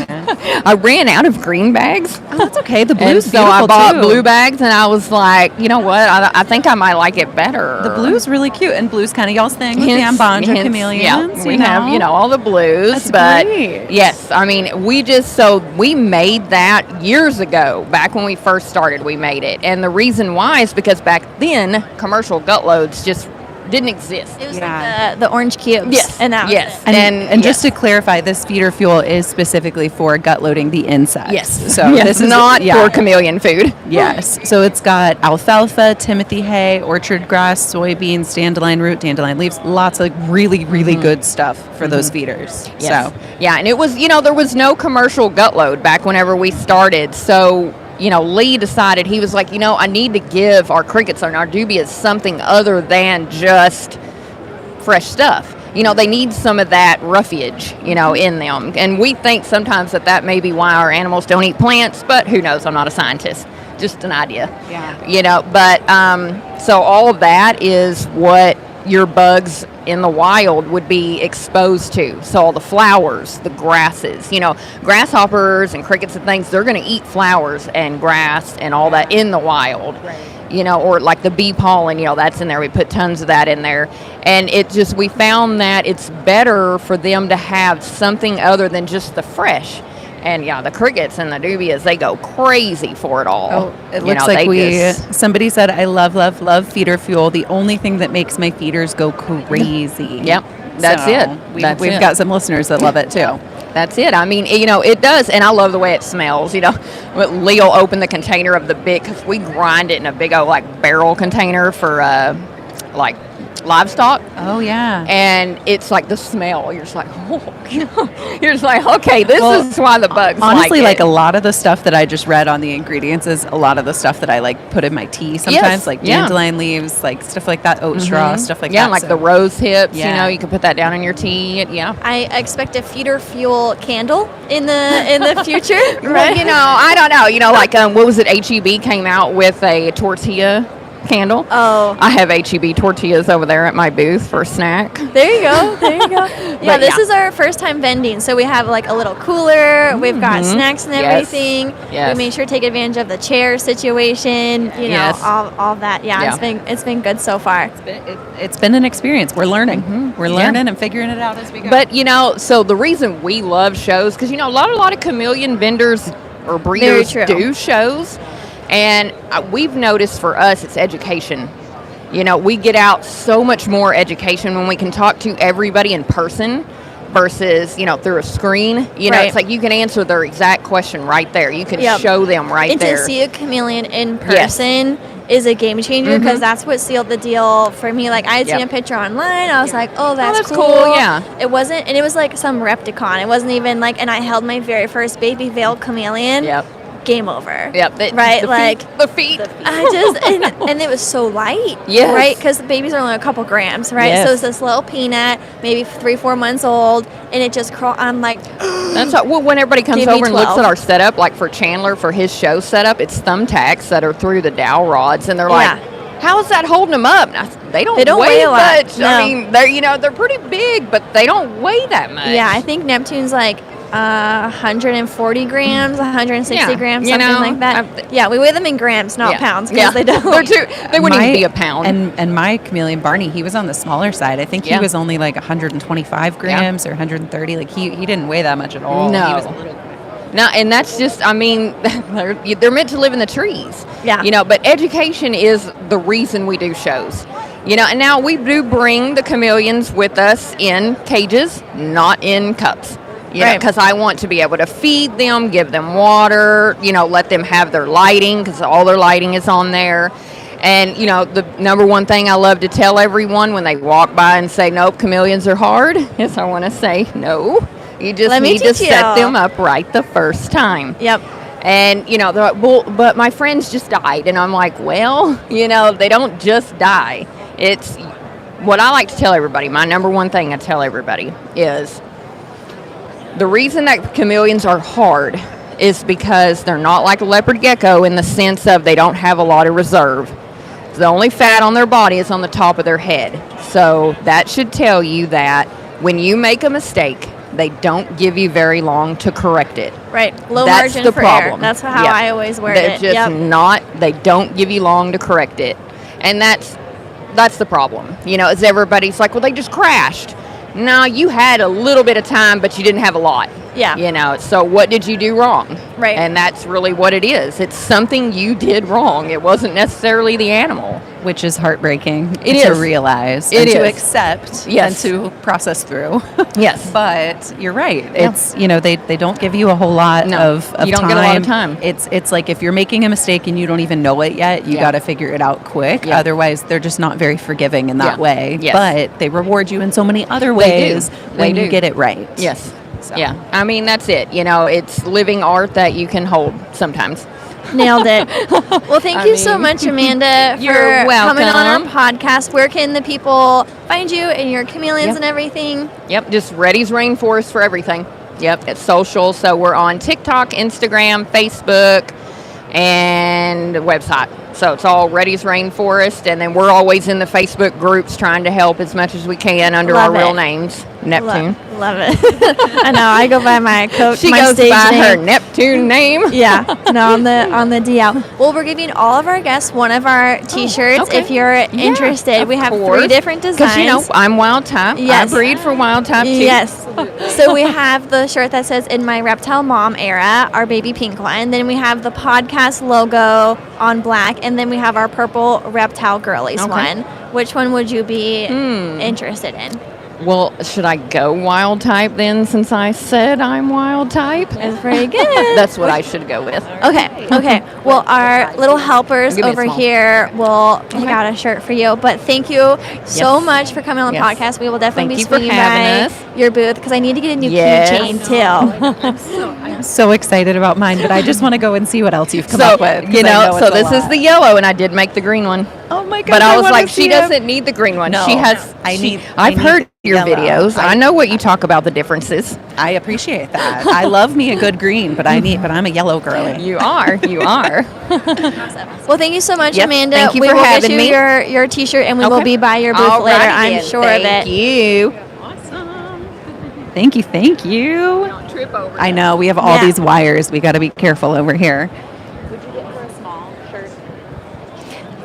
I ran out of green bags. Oh, that's okay. The And blue's so beautiful I bought too. blue bags, and I was like, you know what? I think I might like it better. The blue's really cute, and blue's kind of y'all's thing with the ambanja chameleons. Yeah, we have all the blues. That's but great. yes, I mean, we made that years ago. Back when we first started, we made it, and the reason why is because back then commercial gut loads just didn't exist. It was like the orange cubes. Yes, And that was yes. it. And just to clarify, this feeder fuel is specifically for gut loading the insects. Yes, So yes, this is not for chameleon food. Yes. So it's got alfalfa, timothy hay, orchard grass, soybeans, dandelion root, dandelion leaves, lots of really, really good stuff for those feeders. Yes. So Yeah, and it was, there was no commercial gut load back whenever we started. So, Lee decided, he was like, I need to give our crickets and our dubias something other than just fresh stuff. They need some of that roughage, in them. And we think sometimes that may be why our animals don't eat plants, but who knows? I'm not a scientist. Just an idea. Yeah. But so all of that is what your bugs in the wild would be exposed to. So all the flowers, the grasses, grasshoppers and crickets and things, they're going to eat flowers and grass and all that in the wild. Right. Or like the bee pollen, that's in there. We put tons of that in there. And we found that it's better for them to have something other than just the fresh. And the crickets and the dubias, they go crazy for it all. Oh, it looks like somebody said, I love feeder fuel. The only thing that makes my feeders go crazy. Yep, that's it. We've got some listeners that love it too. That's it. I mean, it does. And I love the way it smells. Lee will open the container of the big, because we grind it in a big old barrel container for livestock. Oh yeah. And it's like the smell. You're just like, oh God. You're just like, okay, this is why the bugs honestly like it. a lot of the stuff that I just read on the ingredients is a lot of the stuff that I put in my tea sometimes, dandelion leaves, stuff like that, oat straw, stuff like that. Yeah, like the rose hips, Yeah. you can put that down in your tea. Yeah. I expect a feeder fuel candle in the future. Right. I don't know. What was it? HEB came out with a tortilla candle. Oh. I have HEB tortillas over there at my booth for a snack. There you go. Yeah, this is our first time vending. So we have a little cooler. We've got snacks and everything. Yes. We made sure to take advantage of the chair situation, Yes. all that. Yeah, it's been good so far. It's been an experience. We're learning. We're learning and figuring it out as we go. But so the reason we love shows, because a lot of chameleon vendors or breeders do shows. And we've noticed for us, it's education. We get out so much more education when we can talk to everybody in person versus, through a screen. Right. It's like you can answer their exact question right there. You can show them right there. And to see a chameleon in person is a game changer, because that's what sealed the deal for me. I had seen a picture online. I was like, oh, that's cool. Yeah. It wasn't, and it was some Repticon. It wasn't even and I held my very first baby veiled chameleon. Yep. Game over. Yep. The feet. I just and it was so light. Yes. Right, because the babies are only a couple grams. Right. Yes. So it's this little peanut, maybe 3-4 months old, and it just crawled. I'm like, that's when everybody comes Give me over and looks 12. at our setup, for Chandler for his show setup, it's thumbtacks that are through the dowel rods, and they're like, how is that holding them up? Now, they don't weigh a lot. much. No. I mean, they're pretty big, but they don't weigh that much. yeah, I think Neptune's 140 grams, 160 grams, something like that. We weigh them in grams, not pounds, because they don't. They wouldn't even be a pound. And my chameleon Barney, he was on the smaller side. I think he was only 125 grams or 130. He didn't weigh that much at all. No. He was a little. No, and that's just, they're meant to live in the trees. Yeah. But education is the reason we do shows. And now we do bring the chameleons with us in cages, not in cups. Because I want to be able to feed them, give them water, let them have their lighting, because all their lighting is on there. And, the number one thing I love to tell everyone when they walk by and say, nope, chameleons are hard, is I want to say, no. You just need to set them up right the first time. Yep. And, they're like, well, but my friends just died. And I'm like, well, they don't just die. It's what I like to tell everybody. My number one thing I tell everybody is the reason that chameleons are hard is because they're not like a leopard gecko in the sense of they don't have a lot of reserve. The only fat on their body is on the top of their head. So that should tell you that when you make a mistake, they don't give you very long to correct it. Right. Low That's margin the for problem. error. That's how Yep. I always word They're it. just Yep. not, they don't give you long to correct it. And that's the problem. You know, is everybody's like, well, they just crashed. No, you had a little bit of time, but you didn't have a lot. Yeah. You know, so what did you do wrong? Right. And that's really what it is. It's something you did wrong. It wasn't necessarily the animal. Which is heartbreaking It to is. realize It and to is. accept Yes. and to process through. Yes. But you're right. It's, you know, they don't give you a whole lot No, of you don't time. get a lot of time. It's like if you're making a mistake and you don't even know it yet, you Yeah. got to figure it out quick. Yeah. Otherwise, they're just not very forgiving in that Yeah. way. Yes. But they reward you in so many other They ways do. when They you do. get it right. Yes. So. Yeah. I mean, that's it. You know, it's living art that you can hold sometimes. Nailed it. Well, thank you so mean, much, Amanda, you're for coming on our welcome. podcast. Where can the people find you and your chameleons Yep. and everything? Yep, just Reddy's Rainforest for everything. Yep, it's social. So we're on TikTok, Instagram, Facebook, and website. So it's all Reddy's Rainforest. And then we're always in the Facebook groups trying to help as much as we can under Love our real it. names. Neptune. Love it. I know. I go by my coach. She my goes stage by her name. Neptune name. Yeah, no, on the DL. Well, we're giving all of our guests one of our T-shirts. okay. If you're interested, of we have course. 3 different designs. Because, you know, I'm wild type. Yes. I breed for wild type, too. Yes. So we have the shirt that says "In My Reptile Mom Era," our baby pink one. Then we have the podcast logo on black, and then we have our purple Reptile Girlies Okay. one. Which one would you be interested in? Well, should I go wild type then since I said I'm wild type? That's pretty good. That's what I should go with. Okay. Well, our little helpers Give me a over small. here will pick out a shirt for you. But thank you so Yes. much for coming on the Yes. podcast. We will definitely Thank you be for swinging having by us. your booth because I need to get a new Yes. keychain too. I'm so excited about mine, but I just want to go and see what else you've come So, up with. 'cause you I know, so it's a this is lot. the yellow, and I did make the green one. Oh my god! But I was wanna like, see she it. doesn't need the green one. No, She has. I she- need- I've I heard need your yellow. videos. I know what you talk about the differences. I appreciate that. I love me a good green, but I'm a yellow girly. You are. You are. Well, thank you so much, Yes, Amanda. thank you we for will get having you me. your T-shirt, and we will Okay. be by your booth All later. righty I'm then. sure Thank of it. you. Thank you, thank you. Don't trip over. I know we have all Yeah. these wires. We got to be careful over here. Would you get her a small shirt?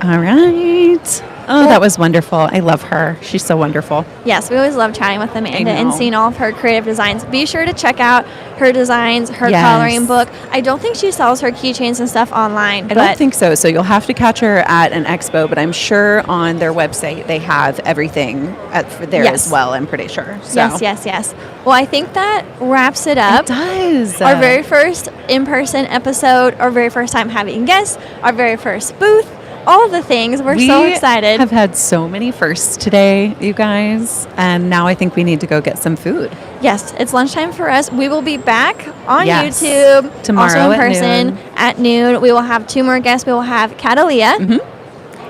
All right. Oh, that was wonderful. I love her. She's so wonderful. Yes, we always love chatting with Amanda and know. seeing all of her creative designs. Be sure to check out her designs, her Yes. coloring book. I don't think she sells her keychains and stuff online. I don't think so. So you'll have to catch her at an expo, but I'm sure on their website they have everything for there Yes. as well. I'm pretty sure. So. Yes. Well, I think that wraps it up. It does. Our very first in-person episode, our very first time having guests, our very first booth, all the things. We're so excited. We have had so many firsts today, you guys, and now I think we need to go get some food. Yes, it's lunchtime for us. We will be back on Yes. YouTube Tomorrow also in at person noon. at noon. We will have 2 more guests. We will have Catalia.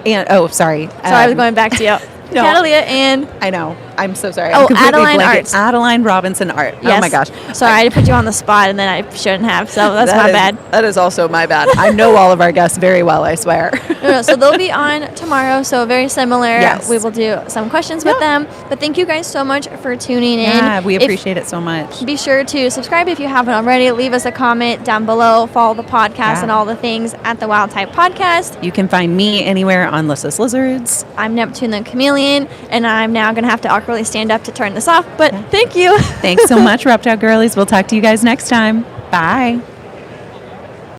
And sorry. Sorry, I was going back to you. No. Catalia and I know. I'm so sorry. Oh, I'm completely Adeline blanking. Arts. Adeline Robinson Art. yes. Oh my gosh. Sorry, I put you on the spot and then I shouldn't have. So that's That my is- bad. That is also my bad. I know all of our guests very well, I swear. No, so they'll be on tomorrow. So very similar. Yes. We will do some questions with them. But thank you guys so much for tuning in. Yeah, we If- appreciate it so much. Be sure to subscribe if you haven't already. Leave us a comment down below. Follow the podcast Yeah. and all the things at the Wild Type Podcast. You can find me anywhere on Lyssa's Lizards. I'm Neptune the Chameleon, and I'm now going to have to awkwardly stand up to turn this off. But thank you. Thanks so much, Reptile Girlies. We'll talk to you guys next time. Bye.